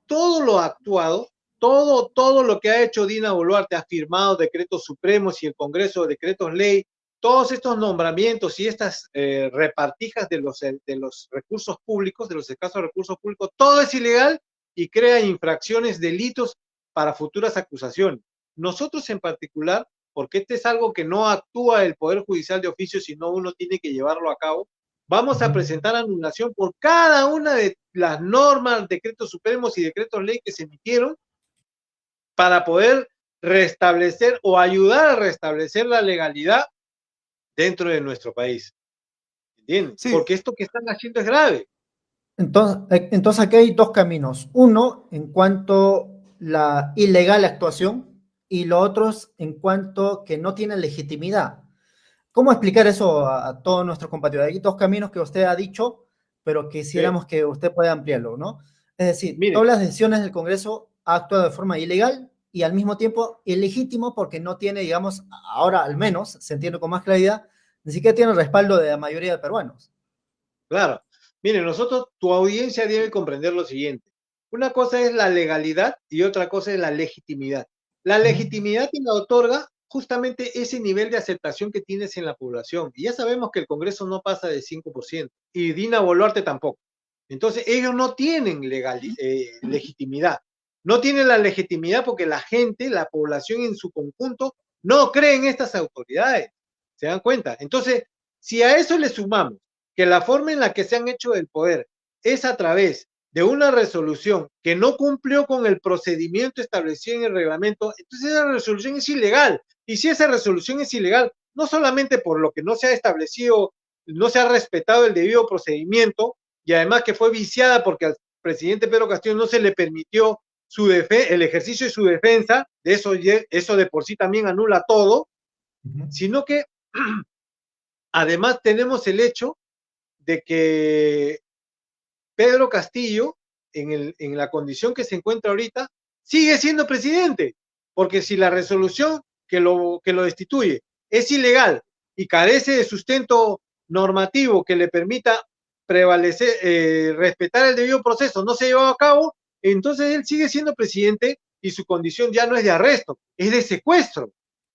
todo lo actuado, todo lo que ha hecho Dina Boluarte, ha firmado decretos supremos y el Congreso decretos ley, todos estos nombramientos y estas repartijas de los recursos públicos, de los escasos recursos públicos, todo es ilegal y crea infracciones, delitos para futuras acusaciones. Nosotros en particular, porque este es algo que no actúa el Poder Judicial de oficio, sino uno tiene que llevarlo a cabo, vamos a presentar anulación por cada una de las normas, decretos supremos y decretos ley que se emitieron para poder restablecer o ayudar a restablecer la legalidad dentro de nuestro país. ¿Entienden? Sí, Porque esto que están haciendo es grave. Entonces aquí hay dos caminos. Uno, en cuanto la ilegal actuación, y lo otro es en cuanto que no tiene legitimidad. ¿Cómo explicar eso a todos nuestros compatriotas? Hay dos caminos que usted ha dicho, pero quisiéramos que usted pueda ampliarlo, ¿no? Es decir, Miren, todas las decisiones del Congreso ha actuado de forma ilegal y al mismo tiempo ilegítimo porque no tiene, digamos, ahora al menos, se entiende con más claridad, ni siquiera tiene el respaldo de la mayoría de peruanos. claro. Miren, tu audiencia debe comprender lo siguiente. Una cosa es la legalidad y otra cosa es la legitimidad. La legitimidad te la otorga justamente ese nivel de aceptación que tienes en la población. Y ya sabemos que el Congreso no pasa del 5%, y Dina Boluarte tampoco. Entonces, ellos no tienen legitimidad. No tienen la legitimidad porque la gente, la población en su conjunto, no cree en estas autoridades. ¿Se dan cuenta? Entonces, si a eso le sumamos que la forma en la que se han hecho del poder es a través de una resolución que no cumplió con el procedimiento establecido en el reglamento, entonces esa resolución es ilegal. Y si esa resolución es ilegal, no solamente por lo que no se ha establecido, no se ha respetado el debido procedimiento, y además que fue viciada porque al presidente Pedro Castillo no se le permitió el ejercicio de su defensa, eso de por sí también anula todo, sino que además tenemos el hecho de que Pedro Castillo, en la condición que se encuentra ahorita, sigue siendo presidente, porque si la resolución que lo destituye es ilegal y carece de sustento normativo que le permita prevalecer, respetar el debido proceso, no se ha llevado a cabo, entonces él sigue siendo presidente y su condición ya no es de arresto, es de secuestro.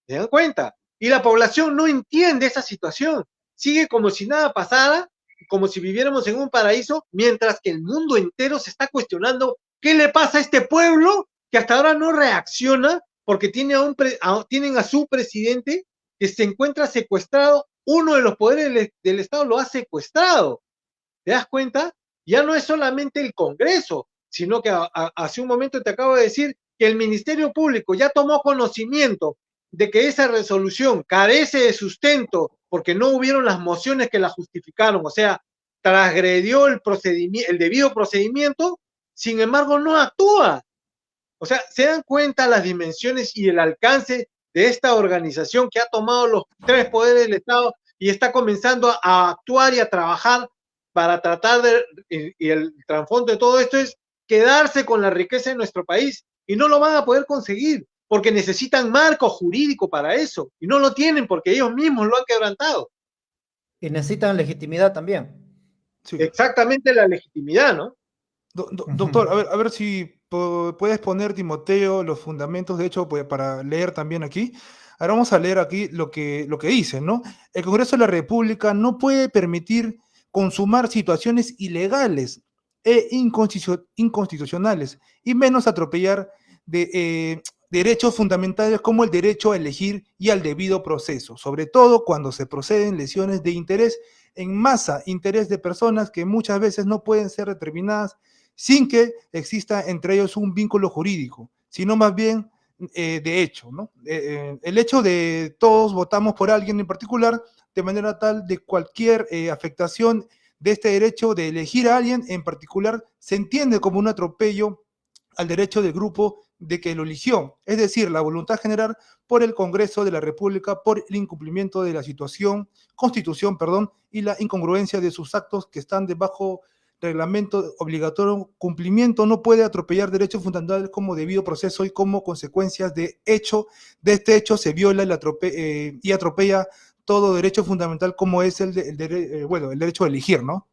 ¿Se dan cuenta? Y la población no entiende esa situación, sigue como si nada pasara, como si viviéramos en un paraíso, mientras que el mundo entero se está cuestionando qué le pasa a este pueblo que hasta ahora no reacciona porque tienen a su presidente que se encuentra secuestrado, uno de los poderes del Estado lo ha secuestrado. ¿Te das cuenta? Ya no es solamente el Congreso, sino que hace un momento te acabo de decir que el Ministerio Público ya tomó conocimiento de que esa resolución carece de sustento porque no hubieron las mociones que la justificaron, o sea, transgredió el debido procedimiento, sin embargo no actúa. O sea, ¿se dan cuenta las dimensiones y el alcance de esta organización que ha tomado los tres poderes del Estado y está comenzando a actuar y a trabajar para tratar de, y el trasfondo de todo esto es quedarse con la riqueza de nuestro país, y no lo van a poder conseguir porque necesitan marco jurídico para eso y no lo tienen porque ellos mismos lo han quebrantado? Y necesitan legitimidad también. Sí. Exactamente, la legitimidad, ¿no? Doctor, a ver si puedes poner, Timoteo, los fundamentos, de hecho, pues, para leer también aquí. Ahora vamos a leer aquí lo que dice, ¿no? El Congreso de la República no puede permitir consumar situaciones ilegales e inconstitucionales, y menos atropellar derechos fundamentales como el derecho a elegir y al debido proceso, sobre todo cuando se proceden lesiones de interés en masa, interés de personas que muchas veces no pueden ser determinadas sin que exista entre ellos un vínculo jurídico, sino más bien de hecho, ¿no? El hecho de todos votamos por alguien en particular, de manera tal de cualquier afectación de este derecho de elegir a alguien en particular se entiende como un atropello al derecho del grupo de que lo eligió, es decir, la voluntad general por el Congreso de la República por el incumplimiento de la Constitución, y la incongruencia de sus actos que están debajo reglamento obligatorio. Cumplimiento no puede atropellar derechos fundamentales como debido proceso, y como consecuencias de este hecho se viola y atropella todo derecho fundamental como es el derecho a elegir, ¿no?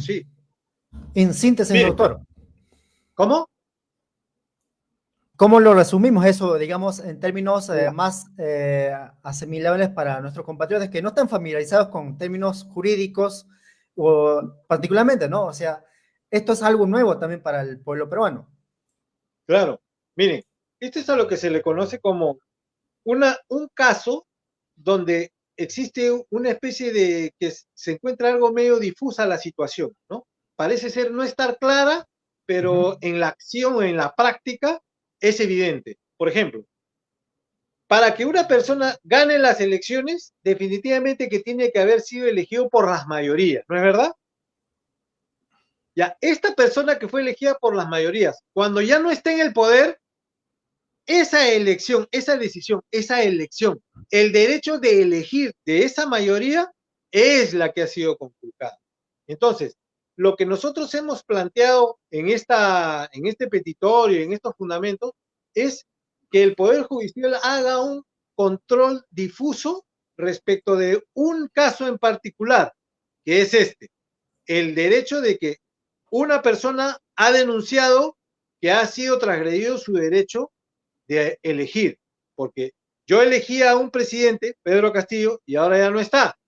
Sí. En síntesis, Bien. doctor, ¿Cómo? ¿cómo lo resumimos eso, digamos, en términos más asimilables para nuestros compatriotas que no están familiarizados con términos jurídicos, o particularmente, ¿no? O sea, esto es algo nuevo también para el pueblo peruano. Claro. Miren, esto es a lo que se le conoce como un caso donde existe una especie de que se encuentra algo medio difusa la situación, ¿no? Parece ser no estar clara, pero en la acción, en la práctica, es evidente. Por ejemplo, para que una persona gane las elecciones, definitivamente que tiene que haber sido elegido por las mayorías, ¿no es verdad? Ya, esta persona que fue elegida por las mayorías, cuando ya no está en el poder, esa elección, esa decisión, esa elección, el derecho de elegir de esa mayoría es la que ha sido conculcada. Entonces, lo que nosotros hemos planteado en este petitorio, en estos fundamentos, es que el Poder Judicial haga un control difuso respecto de un caso en particular, que es el derecho de que una persona ha denunciado que ha sido transgredido su derecho de elegir, porque yo elegí a un presidente, Pedro Castillo, y ahora ya no está,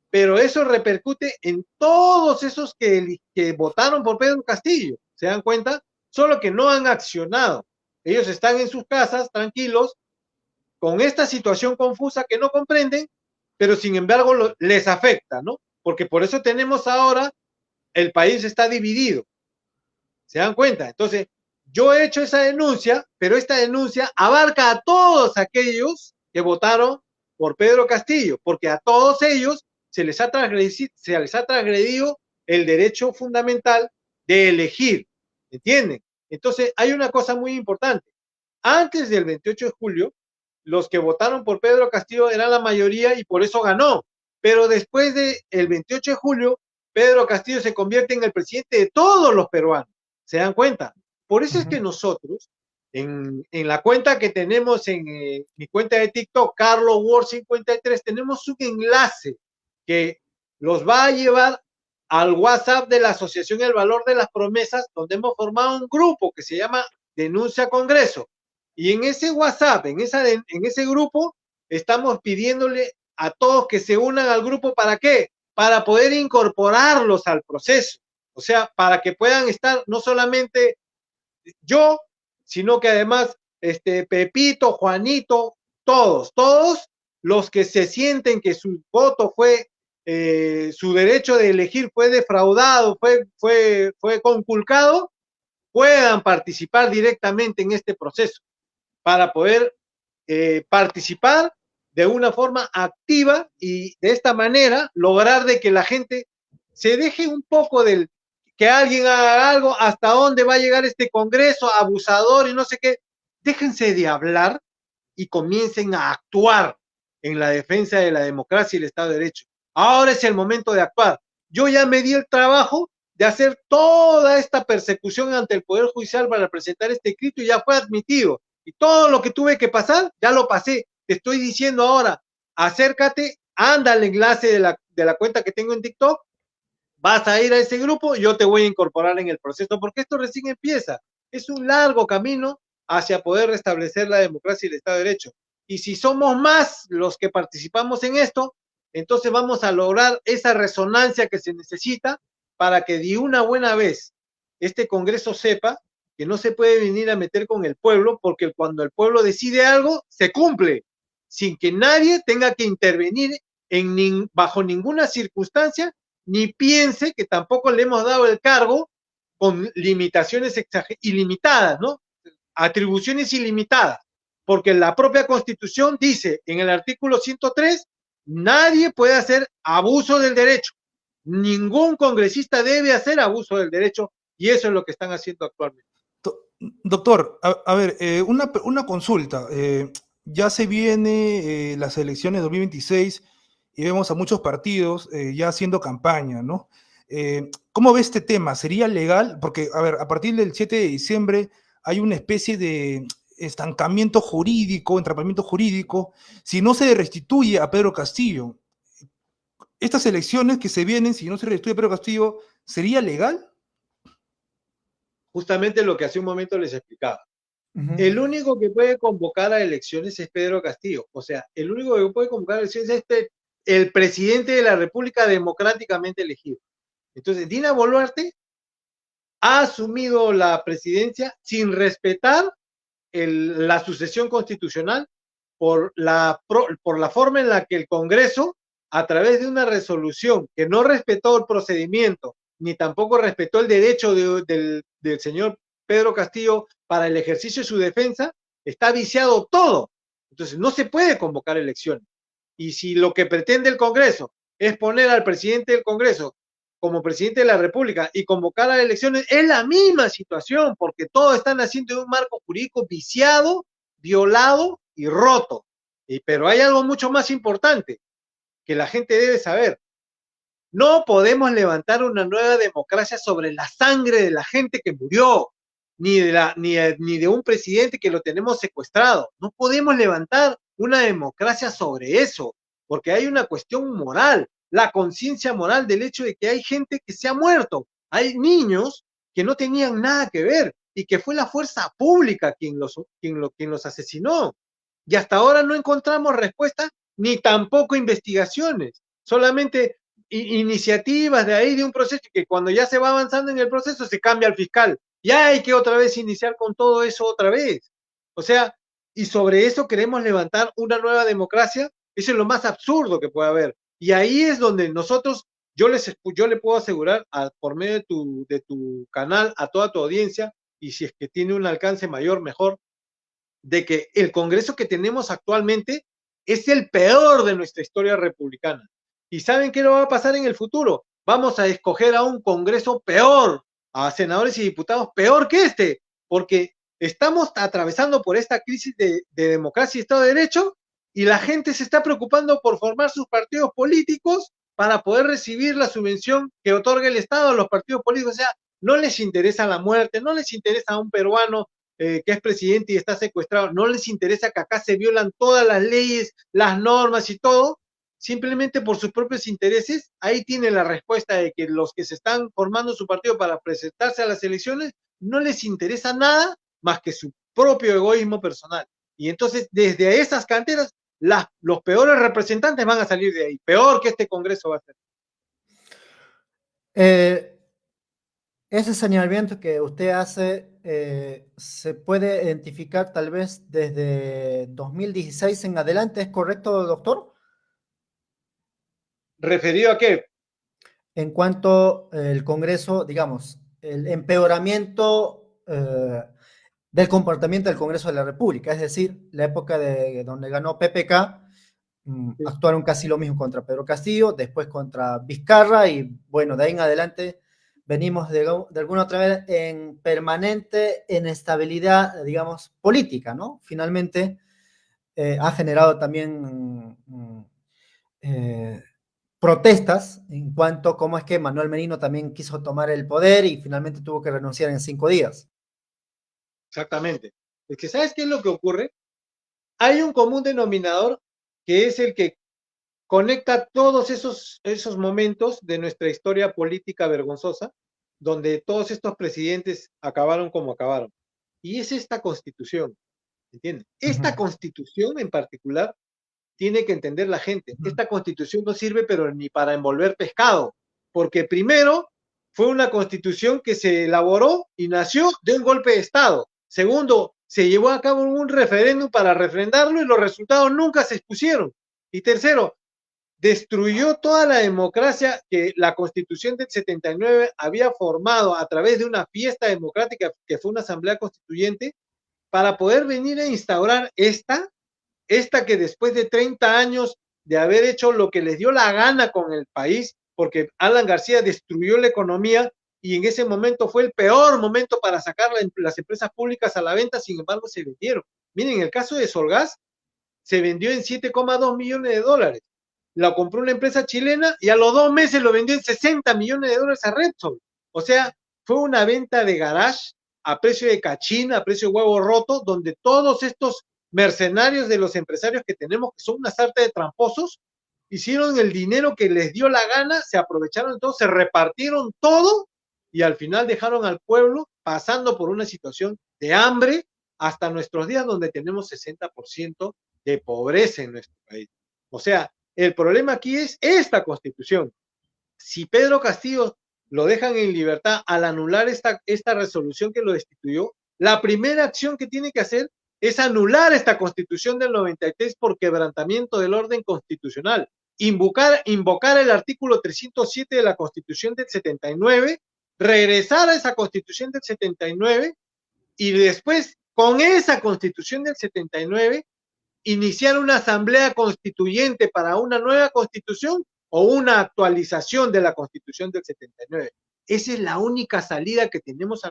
pero eso repercute en todos esos que votaron por Pedro Castillo, ¿se dan cuenta? Solo que no han accionado. Ellos están en sus casas tranquilos con esta situación confusa que no comprenden, pero sin embargo les afecta, ¿no? Porque por eso tenemos ahora, el país está dividido, ¿se dan cuenta? Entonces, yo he hecho esa denuncia, pero esta denuncia abarca a todos aquellos que votaron por Pedro Castillo, porque a todos ellos se les ha transgredido el derecho fundamental de elegir, ¿entienden? Entonces, hay una cosa muy importante. Antes del 28 de julio, los que votaron por Pedro Castillo eran la mayoría y por eso ganó. Pero después del 28 de julio, Pedro Castillo se convierte en el presidente de todos los peruanos. ¿Se dan cuenta? Por eso es que nosotros, en la cuenta que tenemos en mi cuenta de TikTok, Carlos Ward 53, tenemos un enlace que los va a llevar al WhatsApp de la Asociación El Valor de las Promesas, donde hemos formado un grupo que se llama Denuncia Congreso. Y en ese WhatsApp, en ese grupo, estamos pidiéndole a todos que se unan al grupo. ¿Para qué? Para poder incorporarlos al proceso. O sea, para que puedan estar no solamente yo, sino que además Pepito, Juanito, todos los que se sienten que su voto fue, su derecho de elegir fue defraudado, fue conculcado, puedan participar directamente en este proceso, para poder participar de una forma activa y de esta manera lograr de que la gente se deje un poco del que alguien haga algo, hasta dónde va a llegar este Congreso, abusador y no sé qué. Déjense de hablar y comiencen a actuar en la defensa de la democracia y el Estado de Derecho. Ahora es el momento de actuar. Yo ya me di el trabajo de hacer toda esta persecución ante el Poder Judicial para presentar este escrito y ya fue admitido. Y todo lo que tuve que pasar, ya lo pasé. Te estoy diciendo ahora, acércate, anda al enlace de la cuenta que tengo en TikTok, vas a ir a ese grupo, yo te voy a incorporar en el proceso, porque esto recién empieza. Es un largo camino hacia poder restablecer la democracia y el Estado de Derecho. Y si somos más los que participamos en esto, entonces vamos a lograr esa resonancia que se necesita para que de una buena vez este Congreso sepa que no se puede venir a meter con el pueblo, porque cuando el pueblo decide algo, se cumple, sin que nadie tenga que intervenir bajo ninguna circunstancia, ni piense que tampoco le hemos dado el cargo con limitaciones ilimitadas, ¿no? Atribuciones ilimitadas, porque la propia Constitución dice en el artículo 103, nadie puede hacer abuso del derecho, ningún congresista debe hacer abuso del derecho, y eso es lo que están haciendo actualmente. Doctor, a ver, una consulta. Ya se viene las elecciones de 2026 y vemos a muchos partidos ya haciendo campaña, ¿no? ¿Cómo ve este tema? ¿Sería legal? Porque, a ver, a partir del 7 de diciembre hay una especie de estancamiento jurídico, entrampamiento jurídico, si no se restituye a Pedro Castillo. Estas elecciones que se vienen, si no se restituye a Pedro Castillo, ¿sería legal? Justamente lo que hace un momento les explicaba. El único que puede convocar a elecciones es Pedro Castillo. O sea, el único que puede convocar a elecciones es el presidente de la República democráticamente elegido. Entonces, Dina Boluarte ha asumido la presidencia sin respetar la sucesión constitucional por la forma en la que el Congreso, a través de una resolución que no respetó el procedimiento, ni tampoco respetó el derecho del señor Pedro Castillo para el ejercicio de su defensa, está viciado todo. Entonces, no se puede convocar elecciones. Y si lo que pretende el Congreso es poner al presidente del Congreso como presidente de la República y convocar a elecciones, es la misma situación, porque todos están haciendo un marco jurídico viciado, violado y roto. Pero hay algo mucho más importante que la gente debe saber. No podemos levantar una nueva democracia sobre la sangre de la gente que murió, ni de un presidente que lo tenemos secuestrado. No podemos levantar una democracia sobre eso, porque hay una cuestión moral, la conciencia moral del hecho de que hay gente que se ha muerto, hay niños que no tenían nada que ver y que fue la fuerza pública quien los asesinó. Y hasta ahora no encontramos respuesta ni tampoco investigaciones, solamente iniciativas de ahí de un proceso que cuando ya se va avanzando en el proceso se cambia al fiscal. Ya hay que otra vez iniciar con todo eso otra vez. O sea, y sobre eso queremos levantar una nueva democracia, eso es lo más absurdo que puede haber. Y ahí es donde nosotros, yo le puedo asegurar por medio de tu canal a toda tu audiencia, y si es que tiene un alcance mayor, mejor, de que el Congreso que tenemos actualmente es el peor de nuestra historia republicana. ¿Y saben qué lo va a pasar en el futuro? Vamos a escoger a un Congreso peor, a senadores y diputados peor que este, porque estamos atravesando por esta crisis de democracia y Estado de Derecho y la gente se está preocupando por formar sus partidos políticos para poder recibir la subvención que otorga el Estado a los partidos políticos. O sea, no les interesa la muerte, no les interesa a un peruano que es presidente y está secuestrado, no les interesa que acá se violan todas las leyes, las normas y todo, simplemente por sus propios intereses. Ahí tiene la respuesta de que los que se están formando su partido para presentarse a las elecciones no les interesa nada más que su propio egoísmo personal. Y entonces, desde esas canteras, los peores representantes van a salir de ahí, peor que este Congreso va a ser. Ese señalamiento que usted hace se puede identificar tal vez desde 2016 en adelante, ¿es correcto, doctor? ¿Referido a qué? En cuanto al Congreso, digamos, el empeoramiento del comportamiento del Congreso de la República, es decir, la época de donde ganó PPK, Sí. actuaron casi lo mismo contra Pedro Castillo, después contra Vizcarra, y bueno, de ahí en adelante venimos de alguna otra vez en permanente inestabilidad, digamos, política, ¿no? Finalmente ha generado también eh, protestas en cuanto a cómo es que Manuel Merino también quiso tomar el poder y finalmente tuvo que renunciar en 5 días. Exactamente. Es que, ¿sabes qué es lo que ocurre? Hay un común denominador que es el que conecta todos esos momentos de nuestra historia política vergonzosa, donde todos estos presidentes acabaron como acabaron. Y es esta constitución, ¿entiendes? Esta constitución en particular tiene que entender la gente. Esta constitución no sirve pero ni para envolver pescado, porque primero fue una constitución que se elaboró y nació de un golpe de Estado. Segundo, se llevó a cabo un referéndum para refrendarlo y los resultados nunca se expusieron. Y tercero, destruyó toda la democracia que la Constitución del 79 había formado a través de una fiesta democrática que fue una asamblea constituyente para poder venir a instaurar esta que después de 30 años de haber hecho lo que les dio la gana con el país, porque Alan García destruyó la economía y en ese momento fue el peor momento para sacar las empresas públicas a la venta, sin embargo se vendieron. Miren, el caso de Solgas se vendió en 7,2 millones de dólares. La compró una empresa chilena y a los 2 meses lo vendió en 60 millones de dólares a Repsol. O sea, fue una venta de garage a precio de cachín, a precio de huevo roto, donde todos estos mercenarios de los empresarios que tenemos, que son una sarta de tramposos, hicieron el dinero que les dio la gana, se aprovecharon, entonces se repartieron todo y al final dejaron al pueblo pasando por una situación de hambre hasta nuestros días donde tenemos 60% de pobreza en nuestro país. O sea, el problema aquí es esta constitución. Si Pedro Castillo lo dejan en libertad al anular esta resolución que lo destituyó, la primera acción que tiene que hacer es anular esta constitución del 93 por quebrantamiento del orden constitucional, invocar el artículo 307 de la constitución del 79, regresar a esa constitución del 79 y después con esa constitución del 79 iniciar una asamblea constituyente para una nueva constitución o una actualización de la constitución del 79. Esa es la única salida que tenemos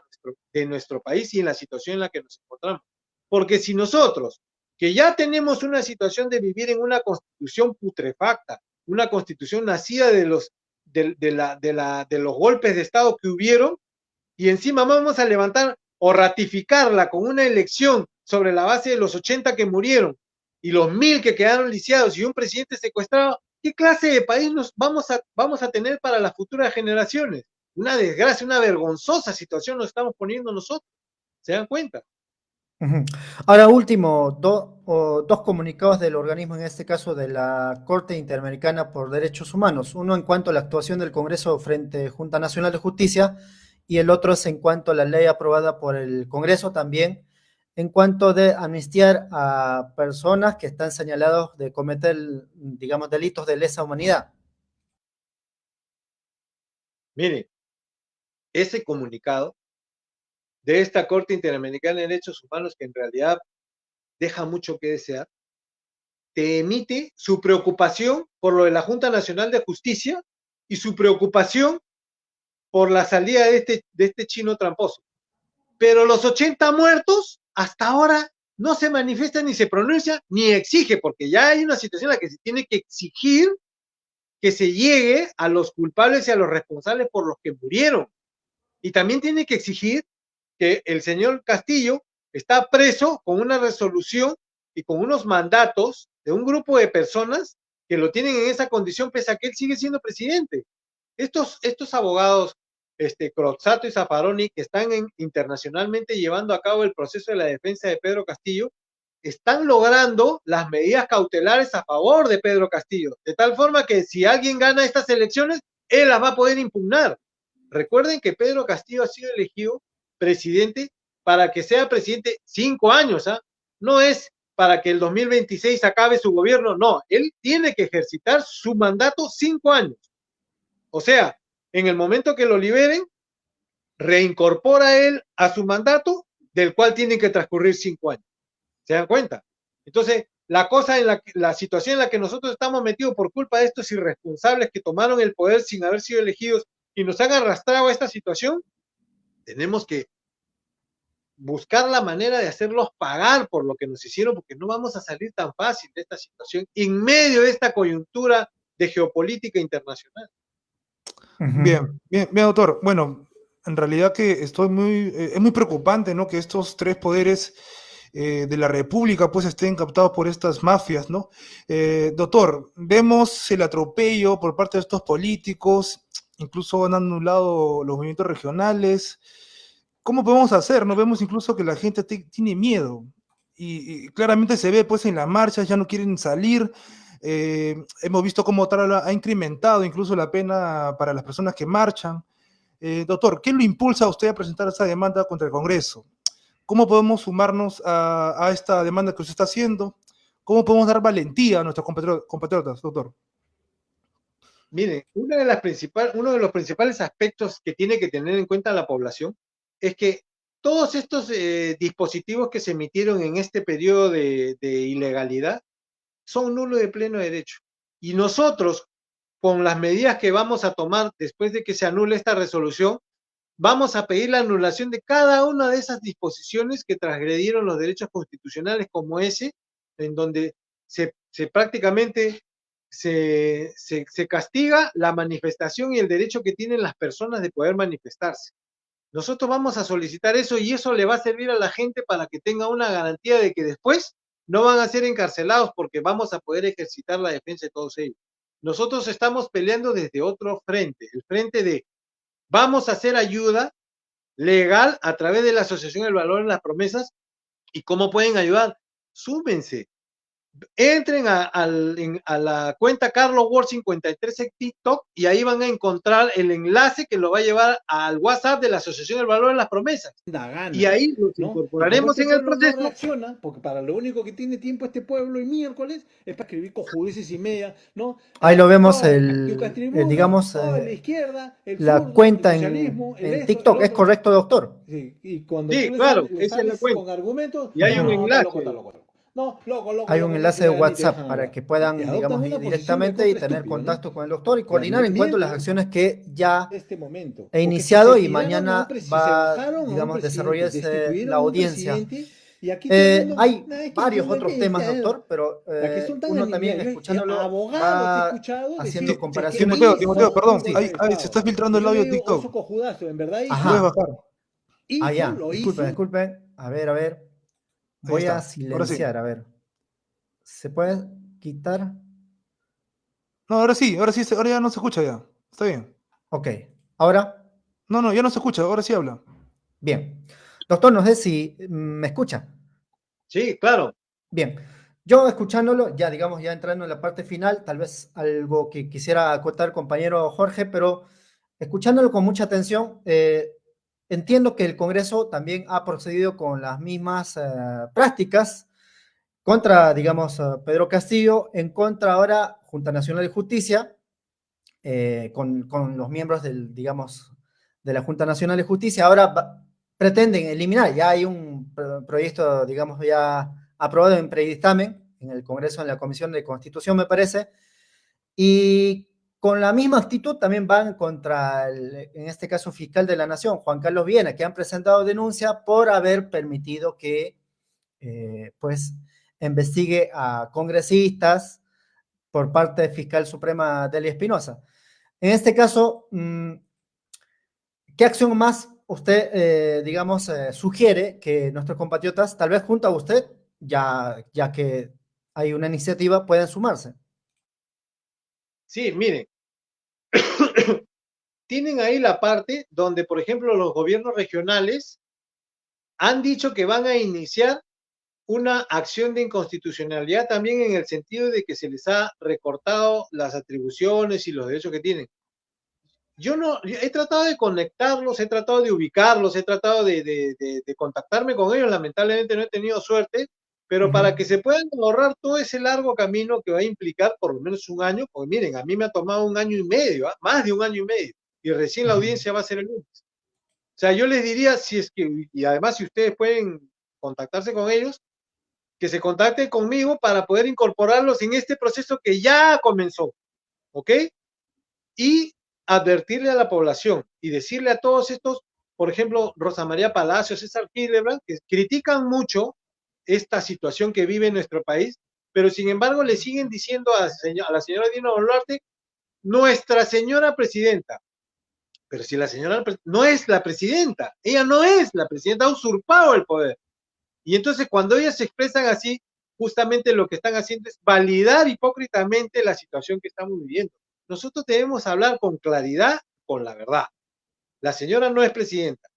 de nuestro país y en la situación en la que nos encontramos. Porque si nosotros, que ya tenemos una situación de vivir en una constitución putrefacta, una constitución nacida de los golpes de Estado que hubieron, y encima vamos a levantar o ratificarla con una elección sobre la base de los 80 que murieron y los 1000 que quedaron lisiados y un presidente secuestrado, ¿qué clase de país nos vamos a tener para las futuras generaciones? Una desgracia, una vergonzosa situación nos estamos poniendo nosotros. ¿Se dan cuenta? Ahora, último, dos comunicados del organismo, en este caso de la Corte Interamericana por Derechos Humanos. Uno en cuanto a la actuación del Congreso frente a Junta Nacional de Justicia y el otro es en cuanto a la ley aprobada por el Congreso también, en cuanto de amnistiar a personas que están señalados de cometer, digamos, delitos de lesa humanidad. Miren, ese comunicado de esta Corte Interamericana de Derechos Humanos, que en realidad deja mucho que desear, te emite su preocupación por lo de la Junta Nacional de Justicia y su preocupación por la salida de este chino tramposo. Pero los 80 muertos hasta ahora no se manifiesta ni se pronuncia ni exige, porque ya hay una situación en la que se tiene que exigir que se llegue a los culpables y a los responsables por los que murieron. Y también tiene que exigir que el señor Castillo está preso con una resolución y con unos mandatos de un grupo de personas que lo tienen en esa condición pese a que él sigue siendo presidente. Estos abogados, Crozzato y Zaffaroni, que están internacionalmente llevando a cabo el proceso de la defensa de Pedro Castillo, están logrando las medidas cautelares a favor de Pedro Castillo, de tal forma que si alguien gana estas elecciones, él las va a poder impugnar. Recuerden que Pedro Castillo ha sido elegido presidente para que sea presidente 5 años, ¿ah? No es para que el 2026 acabe su gobierno, no, él tiene que ejercitar su mandato 5 años. O sea, en el momento que lo liberen, reincorpora él a su mandato, del cual tienen que transcurrir 5 años. ¿Se dan cuenta? Entonces, la situación en la que nosotros estamos metidos por culpa de estos irresponsables que tomaron el poder sin haber sido elegidos y nos han arrastrado a esta situación, tenemos que buscar la manera de hacerlos pagar por lo que nos hicieron, porque no vamos a salir tan fácil de esta situación en medio de esta coyuntura de geopolítica internacional. Bien, bien, bien, doctor. Bueno, en realidad que es muy preocupante, ¿no? Que estos tres poderes de la República pues estén captados por estas mafias, ¿no? Doctor, vemos el atropello por parte de estos políticos, incluso han anulado los movimientos regionales. ¿Cómo podemos hacer? No vemos incluso que la gente tiene miedo y claramente se ve pues en las marchas, ya no quieren salir. Hemos visto cómo Trala ha incrementado incluso la pena para las personas que marchan. Doctor, ¿qué lo impulsa a usted a presentar esa demanda contra el Congreso? ¿Cómo podemos sumarnos a esta demanda que usted está haciendo? ¿Cómo podemos dar valentía a nuestros compatriotas, doctor? Miren, uno de los principales aspectos que tiene que tener en cuenta la población es que todos estos dispositivos que se emitieron en este periodo de ilegalidad son nulos de pleno derecho. Y nosotros, con las medidas que vamos a tomar después de que se anule esta resolución, vamos a pedir la anulación de cada una de esas disposiciones que transgredieron los derechos constitucionales, como ese, en donde prácticamente se castiga la manifestación y el derecho que tienen las personas de poder manifestarse. Nosotros vamos a solicitar eso y eso le va a servir a la gente para que tenga una garantía de que después no van a ser encarcelados porque vamos a poder ejercitar la defensa de todos ellos. Nosotros estamos peleando desde otro frente, el frente de vamos a hacer ayuda legal a través de la Asociación del Valor en las Promesas. ¿Y cómo pueden ayudar? Súmense. Entren a la cuenta Carlos Ward 53 en TikTok y ahí van a encontrar el enlace que lo va a llevar al WhatsApp de la Asociación del Valor en las Promesas. Gana, y ahí los ¿no? incorporaremos en el proceso. No reacciona, porque para lo único que tiene tiempo este pueblo el miércoles es para escribir cojudeces y media, ¿no? Ahí lo vemos, digamos, la izquierda, la zurdo, cuenta el en TikTok, ¿es correcto, doctor? Sí, y cuando sí, tú claro, le esa es la cuenta. con argumentos, y hay un enlace. No, loco, hay un enlace de WhatsApp para que puedan, digamos, ir directamente y tener contacto con el doctor y coordinar en cuanto a las acciones que ya he iniciado y mañana va, digamos, a desarrollarse la audiencia. Hay varios otros temas, doctor, pero uno también escuchándolo va haciendo comparaciones. Timoteo, perdón, se está filtrando el audio de TikTok. Ajá. Bajar. Ya, disculpen. A ver. Voy a silenciar, a ver. ¿Se puede quitar? No, ahora sí, ahora ya no se escucha ya. Está bien. Ok. ¿Ahora? No, ya no se escucha, ahora sí habla. Bien. Doctor, no sé si me escucha. Sí, claro. Bien. Yo escuchándolo, ya digamos, ya entrando en la parte final, tal vez algo que quisiera acotar, compañero Jorge, pero escuchándolo con mucha atención, entiendo que el Congreso también ha procedido con las mismas prácticas contra, digamos, Pedro Castillo, en contra ahora Junta Nacional de Justicia, con los miembros digamos, de la Junta Nacional de Justicia. Ahora pretenden eliminar, ya hay un proyecto, digamos, ya aprobado en predictamen en el Congreso, en la Comisión de Constitución, me parece, y con la misma actitud también van contra, en este caso, fiscal de la Nación, Juan Carlos Viena, que han presentado denuncia por haber permitido que, pues, investigue a congresistas por parte de Fiscal Suprema Delia Espinosa. En este caso, ¿qué acción más usted, digamos, sugiere que nuestros compatriotas, tal vez junto a usted, ya que hay una iniciativa, puedan sumarse? Sí, miren, tienen ahí la parte donde, por ejemplo, los gobiernos regionales han dicho que van a iniciar una acción de inconstitucionalidad también en el sentido de que se les ha recortado las atribuciones y los derechos que tienen. Yo he tratado de conectarlos, he tratado de ubicarlos, he tratado de contactarme con ellos, lamentablemente no he tenido suerte, pero para que se puedan ahorrar todo ese largo camino que va a implicar por lo menos un año, porque miren, a mí me ha tomado 1 año y medio, más de 1 año y medio, y recién la audiencia va a ser el lunes. O sea, yo les diría, si es que, y además si ustedes pueden contactarse con ellos, que se contacten conmigo para poder incorporarlos en este proceso que ya comenzó, ¿ok? Y advertirle a la población y decirle a todos estos, por ejemplo, Rosa María Palacios, César Hildebrand, que critican mucho esta situación que vive nuestro país, pero sin embargo le siguen diciendo a la señora Dina Boluarte, nuestra señora presidenta. Pero si la señora no es la presidenta, ella no es la presidenta, ha usurpado el poder. Y entonces cuando ellas se expresan así, justamente lo que están haciendo es validar hipócritamente la situación que estamos viviendo. Nosotros debemos hablar con claridad, con la verdad. La señora no es presidenta.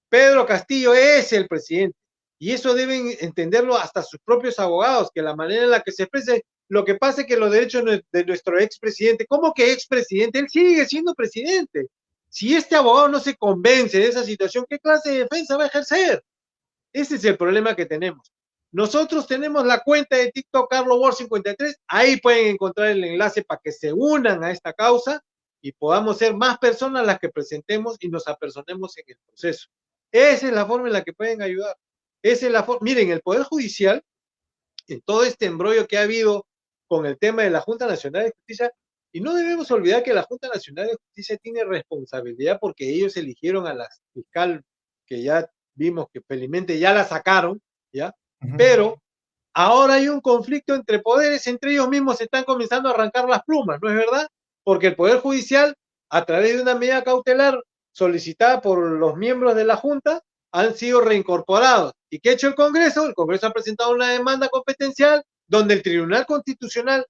Pedro Castillo es el presidente. Y eso deben entenderlo hasta sus propios abogados, que la manera en la que se exprese, lo que pasa es que los derechos de nuestro expresidente, ¿cómo que expresidente? Él sigue siendo presidente. Si este abogado no se convence de esa situación, ¿qué clase de defensa va a ejercer? Ese es el problema que tenemos. Nosotros tenemos la cuenta de TikTok CarloWar53, ahí pueden encontrar el enlace para que se unan a esta causa y podamos ser más personas las que presentemos y nos apersonemos en el proceso. Esa es la forma en la que pueden ayudar. Esa es la forma. Miren, el Poder Judicial, en todo este embrollo que ha habido con el tema de la Junta Nacional de Justicia, y no debemos olvidar que la Junta Nacional de Justicia tiene responsabilidad porque ellos eligieron a la fiscal que ya vimos que felizmente ya la sacaron, ¿ya? Pero ahora hay un conflicto entre poderes, entre ellos mismos se están comenzando a arrancar las plumas, ¿no es verdad? Porque el Poder Judicial, a través de una medida cautelar solicitada por los miembros de la Junta, han sido reincorporados. ¿Y qué ha hecho el Congreso? El Congreso ha presentado una demanda competencial donde el Tribunal Constitucional,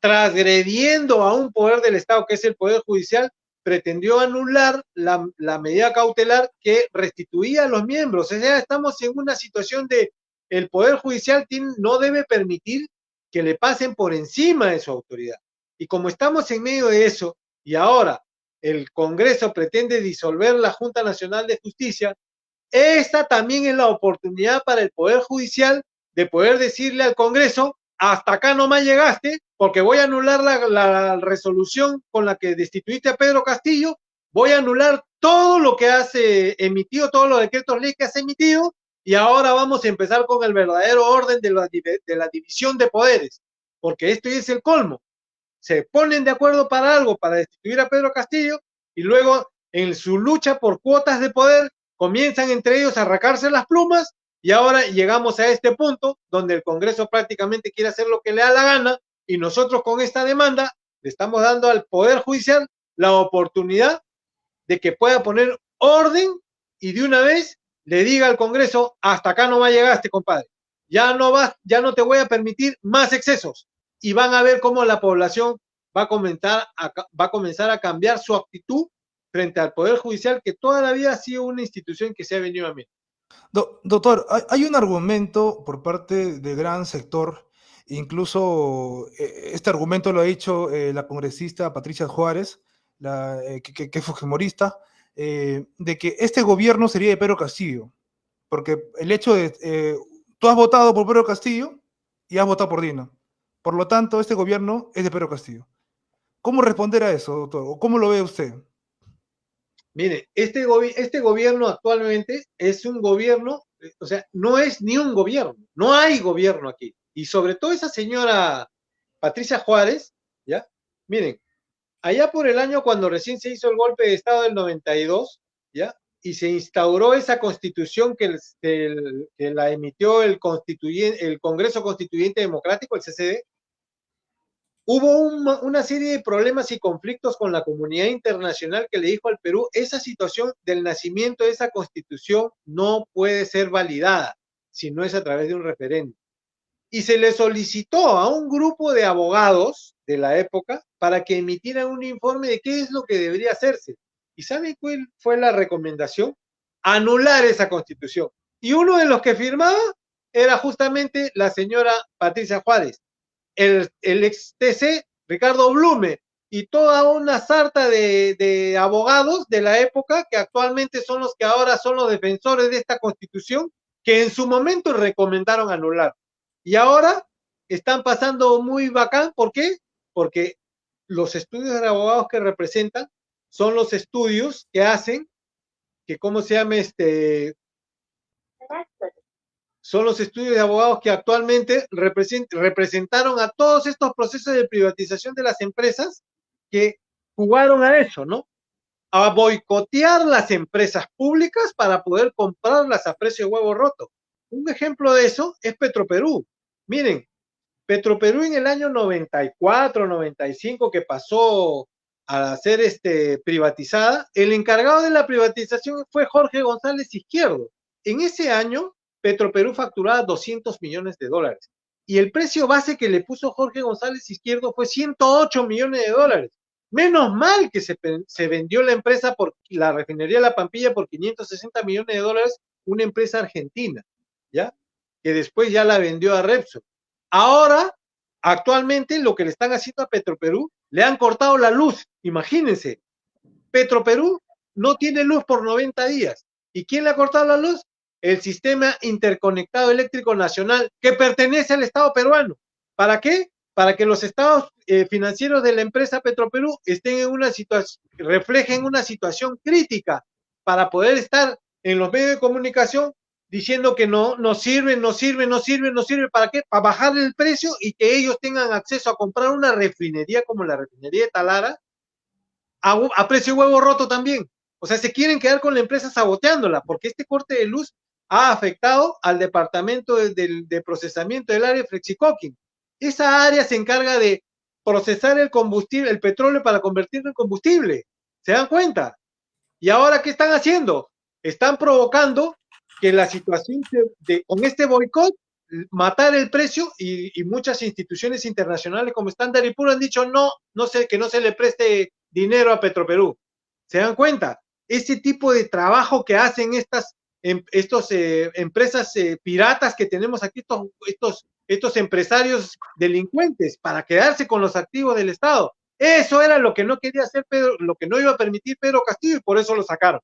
transgrediendo a un poder del Estado, que es el Poder Judicial, pretendió anular la medida cautelar que restituía a los miembros. O sea, estamos en una situación de el Poder Judicial no debe permitir que le pasen por encima de su autoridad. Y como estamos en medio de eso, y ahora el Congreso pretende disolver la Junta Nacional de Justicia, esta también es la oportunidad para el Poder Judicial de poder decirle al Congreso, hasta acá nomás llegaste, porque voy a anular la resolución con la que destituiste a Pedro Castillo, voy a anular todo lo que has emitido, todos los decretos ley que has emitido, y ahora vamos a empezar con el verdadero orden de la división de poderes, porque esto es el colmo. Se ponen de acuerdo para algo, para destituir a Pedro Castillo, y luego en su lucha por cuotas de poder comienzan entre ellos a arrancarse las plumas, y ahora llegamos a este punto donde el Congreso prácticamente quiere hacer lo que le da la gana, y nosotros con esta demanda le estamos dando al Poder Judicial la oportunidad de que pueda poner orden y de una vez le diga al Congreso, hasta acá no llegaste, compadre. Ya no te voy a permitir más excesos. Y van a ver cómo la población va a comenzar a cambiar su actitud frente al Poder Judicial, que toda la vida ha sido una institución que se ha venido a mí. Doctor, hay un argumento por parte del gran sector, incluso este argumento lo ha dicho la congresista Patricia Juárez, que es fujimorista, de que este gobierno sería de Pedro Castillo, porque el hecho de, tú has votado por Pedro Castillo y has votado por Dina, por lo tanto este gobierno es de Pedro Castillo. ¿Cómo responder a eso, doctor? ¿O cómo lo ve usted? Mire, este gobierno actualmente es un gobierno, o sea, no es ni un gobierno, no hay gobierno aquí. Y sobre todo esa señora Patricia Juárez, ¿ya? Miren, allá por el año cuando recién se hizo el golpe de Estado del 92, ¿ya? Y se instauró esa constitución que la emitió el Congreso Constituyente Democrático, el CCD, hubo una serie de problemas y conflictos con la comunidad internacional que le dijo al Perú, esa situación del nacimiento de esa constitución no puede ser validada si no es a través de un referéndum. Y se le solicitó a un grupo de abogados de la época para que emitieran un informe de qué es lo que debería hacerse. ¿Y saben cuál fue la recomendación? Anular esa constitución. Y uno de los que firmaba era justamente la señora Patricia Juárez. El ex TC, Ricardo Blume, y toda una sarta de abogados de la época que actualmente son los que ahora son los defensores de esta constitución, que en su momento recomendaron anular. Y ahora están pasando muy bacán. ¿Por qué? Porque los estudios de abogados que representan son los estudios que hacen ¿cómo se llama? Son los estudios de abogados que actualmente representaron a todos estos procesos de privatización de las empresas que jugaron a eso, ¿no? A boicotear las empresas públicas para poder comprarlas a precio de huevo roto. Un ejemplo de eso es Petroperú. Miren, Petroperú en el año 94, 95, que pasó a ser privatizada, el encargado de la privatización fue Jorge González Izquierdo. En ese año, Petroperú facturaba 200 millones de dólares. Y el precio base que le puso Jorge González Izquierdo fue 108 millones de dólares. Menos mal que se vendió la empresa por la refinería La Pampilla por 560 millones de dólares, una empresa argentina, ¿ya? Que después ya la vendió a Repsol. Ahora, actualmente, lo que le están haciendo a Petroperú, le han cortado la luz. Imagínense, Petroperú no tiene luz por 90 días. ¿Y quién le ha cortado la luz? El Sistema Interconectado Eléctrico Nacional, que pertenece al Estado peruano. ¿Para qué? Para que los estados financieros de la empresa Petroperú estén en una situación, reflejen una situación crítica para poder estar en los medios de comunicación diciendo que no sirve, ¿para qué? Para bajar el precio y que ellos tengan acceso a comprar una refinería como la refinería de Talara a precio de huevo roto también. O sea, se quieren quedar con la empresa saboteándola, porque este corte de luz ha afectado al departamento de procesamiento del área de Flexicoquín. Esa área se encarga de procesar el combustible, el petróleo para convertirlo en combustible. ¿Se dan cuenta? ¿Y ahora qué están haciendo? Están provocando que la situación con este boicot, matar el precio y muchas instituciones internacionales como Standard & Poor's han dicho que no se le preste dinero a Petroperú. ¿Se dan cuenta? Ese tipo de trabajo que hacen estas empresas piratas que tenemos aquí, estos empresarios delincuentes para quedarse con los activos del Estado. Eso era lo que no quería hacer Pedro, lo que no iba a permitir Pedro Castillo y por eso lo sacaron.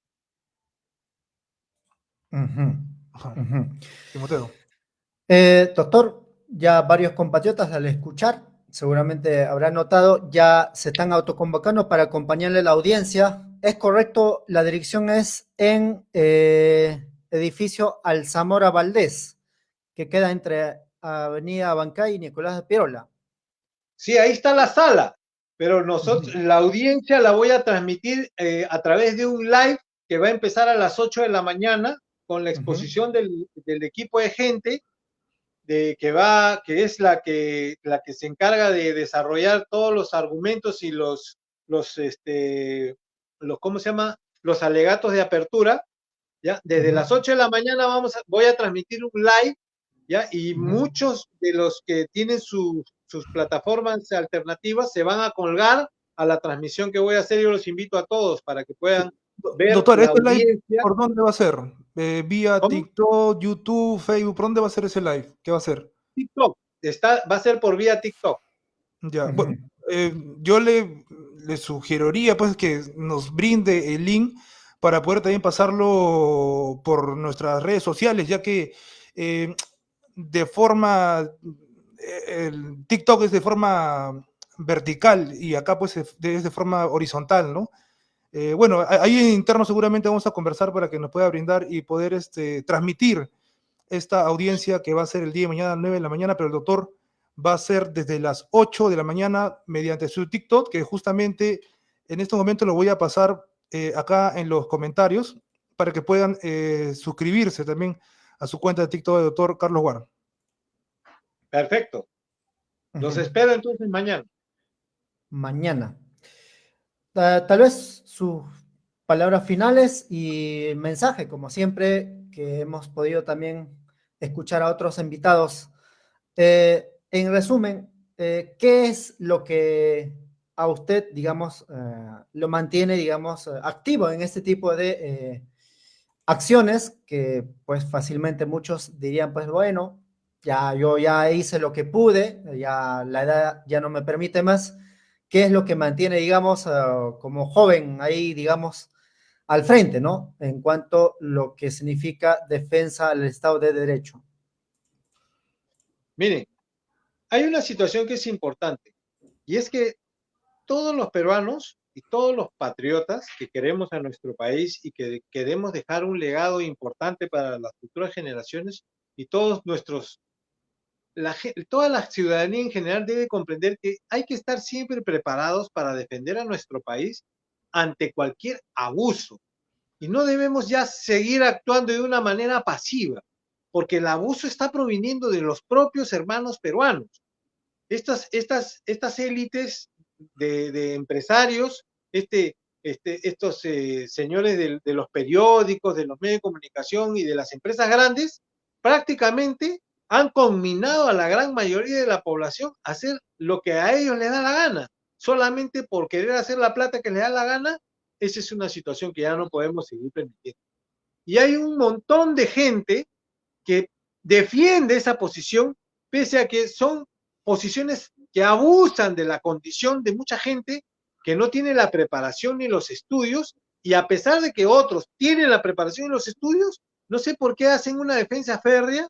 Timoteo. Doctor, ya varios compatriotas al escuchar, seguramente habrán notado, ya se están autoconvocando para acompañarle a la audiencia. ¿Es correcto? La dirección es en edificio Alzamora Valdés, que queda entre Avenida Abancay y Nicolás de Pirola. Sí, ahí está la sala, pero nosotros, la audiencia la voy a transmitir a través de un live que va a empezar a las 8 de la mañana con la exposición del equipo de gente que es la que se encarga de desarrollar todos los argumentos y los ¿cómo se llama? Los alegatos de apertura, ¿ya? Desde las 8 de la mañana voy a transmitir un live, ¿ya? Y muchos de los que tienen sus plataformas alternativas se van a colgar a la transmisión que voy a hacer. Yo los invito a todos para que puedan ver. Doctor, la ¿este live audiencia. por dónde va a ser? ¿Vía ¿Cómo? TikTok, YouTube, Facebook? ¿Por dónde va a ser ese live? ¿Qué va a ser? TikTok. Va a ser por vía TikTok. Ya, bueno, yo le sugeriría pues que nos brinde el link para poder también pasarlo por nuestras redes sociales, ya que de forma, el TikTok es de forma vertical y acá pues es de forma horizontal, ¿no? Bueno, ahí en interno seguramente vamos a conversar para que nos pueda brindar y poder transmitir esta audiencia que va a ser el día de mañana a las 9 de la mañana, pero el doctor va a ser desde las 8 de la mañana mediante su TikTok, que justamente en este momento lo voy a pasar acá en los comentarios para que puedan suscribirse también a su cuenta de TikTok de doctor Carlos Guar. Perfecto. Los espero entonces mañana. Mañana. Tal vez sus palabras finales y mensaje, como siempre, que hemos podido también escuchar a otros invitados. En resumen, ¿qué es lo que a usted, digamos, lo mantiene, digamos, activo en este tipo de acciones que, pues, fácilmente muchos dirían, pues, bueno, yo ya hice lo que pude, ya la edad ya no me permite más? ¿Qué es lo que mantiene, digamos, como joven ahí, digamos, al frente, ¿no? En cuanto a lo que significa defensa al Estado de Derecho. Miren, hay una situación que es importante y es que todos los peruanos y todos los patriotas que queremos a nuestro país y que queremos dejar un legado importante para las futuras generaciones y todos toda la ciudadanía en general debe comprender que hay que estar siempre preparados para defender a nuestro país ante cualquier abuso. Y no debemos ya seguir actuando de una manera pasiva, porque el abuso está proviniendo de los propios hermanos peruanos. Estas élites de empresarios, estos señores de los periódicos, de los medios de comunicación y de las empresas grandes, prácticamente han conminado a la gran mayoría de la población a hacer lo que a ellos les da la gana, solamente por querer hacer la plata que les da la gana. Esa es una situación que ya no podemos seguir permitiendo. Y hay un montón de gente que defiende esa posición, pese a que son posiciones que abusan de la condición de mucha gente que no tiene la preparación ni los estudios, y a pesar de que otros tienen la preparación y los estudios, no sé por qué hacen una defensa férrea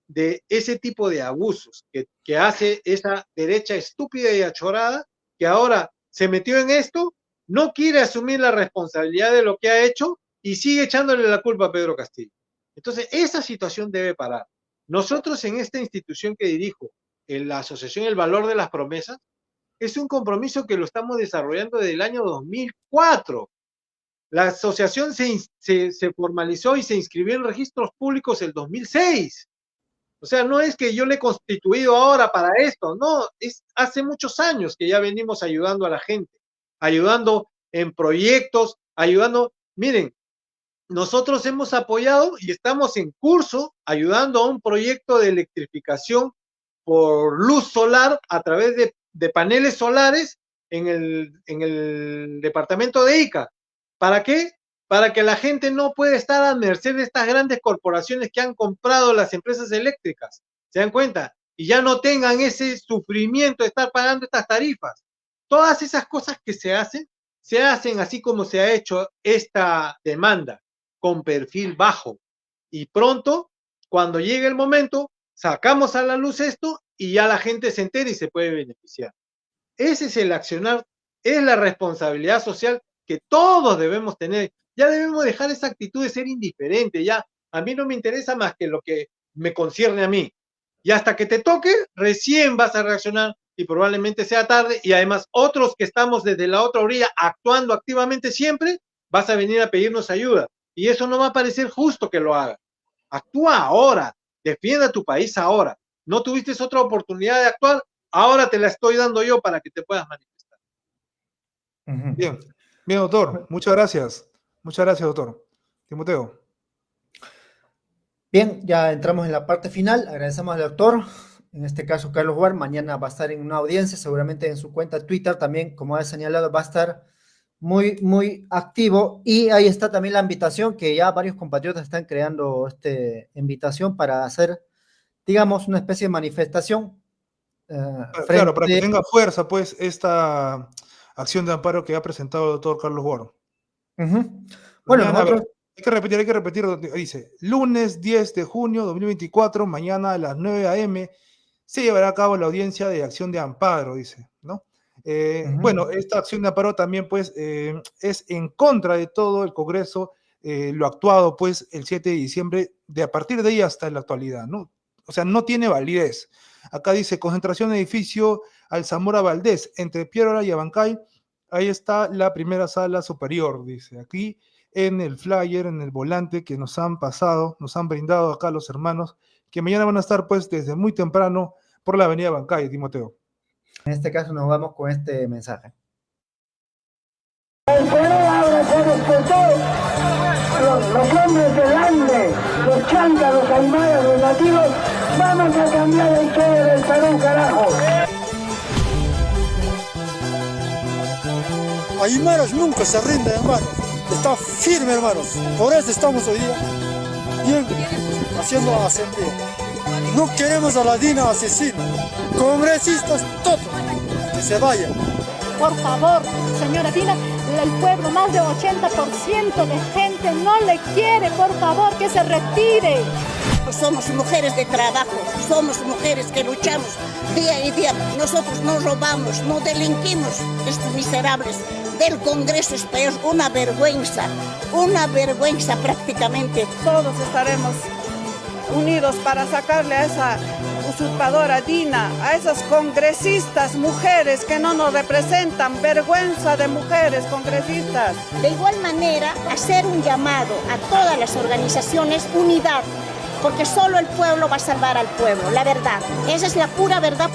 de ese tipo de abusos que hace esa derecha estúpida y achorada, que ahora se metió en esto, no quiere asumir la responsabilidad de lo que ha hecho y sigue echándole la culpa a Pedro Castillo. Entonces, esa situación debe parar. Nosotros en esta institución que dirijo, en la Asociación El Valor de las Promesas, es un compromiso que lo estamos desarrollando desde el año 2004. La asociación se formalizó y se inscribió en registros públicos el 2006. O sea, no es que yo le he constituido ahora para esto, no, es hace muchos años que ya venimos ayudando a la gente, ayudando en proyectos, ayudando. Miren, nosotros hemos apoyado y estamos en curso ayudando a un proyecto de electrificación por luz solar a través de paneles solares en el departamento de Ica. ¿Para qué? Para que la gente no pueda estar a merced de estas grandes corporaciones que han comprado las empresas eléctricas. ¿Se dan cuenta? Y ya no tengan ese sufrimiento de estar pagando estas tarifas. Todas esas cosas que se hacen así como se ha hecho esta demanda, con perfil bajo. Y pronto, cuando llegue el momento, sacamos a la luz esto y ya la gente se entera y se puede beneficiar. Ese es el accionar, es la responsabilidad social que todos debemos tener. Ya debemos dejar esa actitud de ser indiferente. Ya a mí no me interesa más que lo que me concierne a mí. Y hasta que te toque, recién vas a reaccionar y probablemente sea tarde. Y además, otros que estamos desde la otra orilla actuando activamente siempre, vas a venir a pedirnos ayuda. Y eso no va a parecer justo que lo haga. Actúa ahora, defienda tu país ahora. No tuviste otra oportunidad de actuar, ahora te la estoy dando yo para que te puedas manifestar. Bien, bien, doctor, muchas gracias. Muchas gracias, doctor. Timoteo. Bien, ya entramos en la parte final. Agradecemos al doctor, en este caso Carlos Huar. Mañana va a estar en una audiencia, seguramente en su cuenta Twitter también, como ha señalado, va a estar muy, muy activo. Y ahí está también la invitación, que ya varios compatriotas están creando invitación para hacer, digamos, una especie de manifestación. Claro, para que tenga fuerza, pues, esta acción de amparo que ha presentado el doctor Carlos Huar. Bueno, mañana, nosotros... hay que repetir, dice, lunes 10 de junio 2024, mañana a las 9 a.m., se llevará a cabo la audiencia de acción de amparo, dice, ¿no? Bueno, esta acción de amparo también, pues, es en contra de todo el Congreso, lo actuado, pues, el 7 de diciembre, de a partir de ahí hasta la actualidad, ¿no? O sea, no tiene validez. Acá dice, concentración de edificio Alzamora Valdés, entre Piérola y Abancay, ahí está la primera sala superior, dice, aquí en el flyer, en el volante que nos han pasado, nos han brindado acá los hermanos, que mañana van a estar, pues, desde muy temprano por la avenida Abancay, Timoteo. En este caso nos vamos con este mensaje. El Perú ahora se despertó, los hombres del Ande, los chantas, los aymaras, los nativos, vamos a cambiar la historia del Perú, carajo. Aymaras nunca se rinden, hermano. Está firme, hermanos. Por eso estamos hoy día bien haciendo asamblea. No queremos a la DINA asesina. Congresistas, todos, que se vayan. Por favor, señora Dina, el pueblo, más de 80% de gente no le quiere, por favor, que se retire. Somos mujeres de trabajo, somos mujeres que luchamos día y día. Nosotros no robamos, no delinquimos, estos miserables del Congreso Español, una vergüenza prácticamente. Todos estaremos unidos para sacarle a esa usurpadora Dina, a esas congresistas mujeres que no nos representan, vergüenza de mujeres congresistas. De igual manera, hacer un llamado a todas las organizaciones, unidad, porque solo el pueblo va a salvar al pueblo, la verdad, esa es la pura verdad.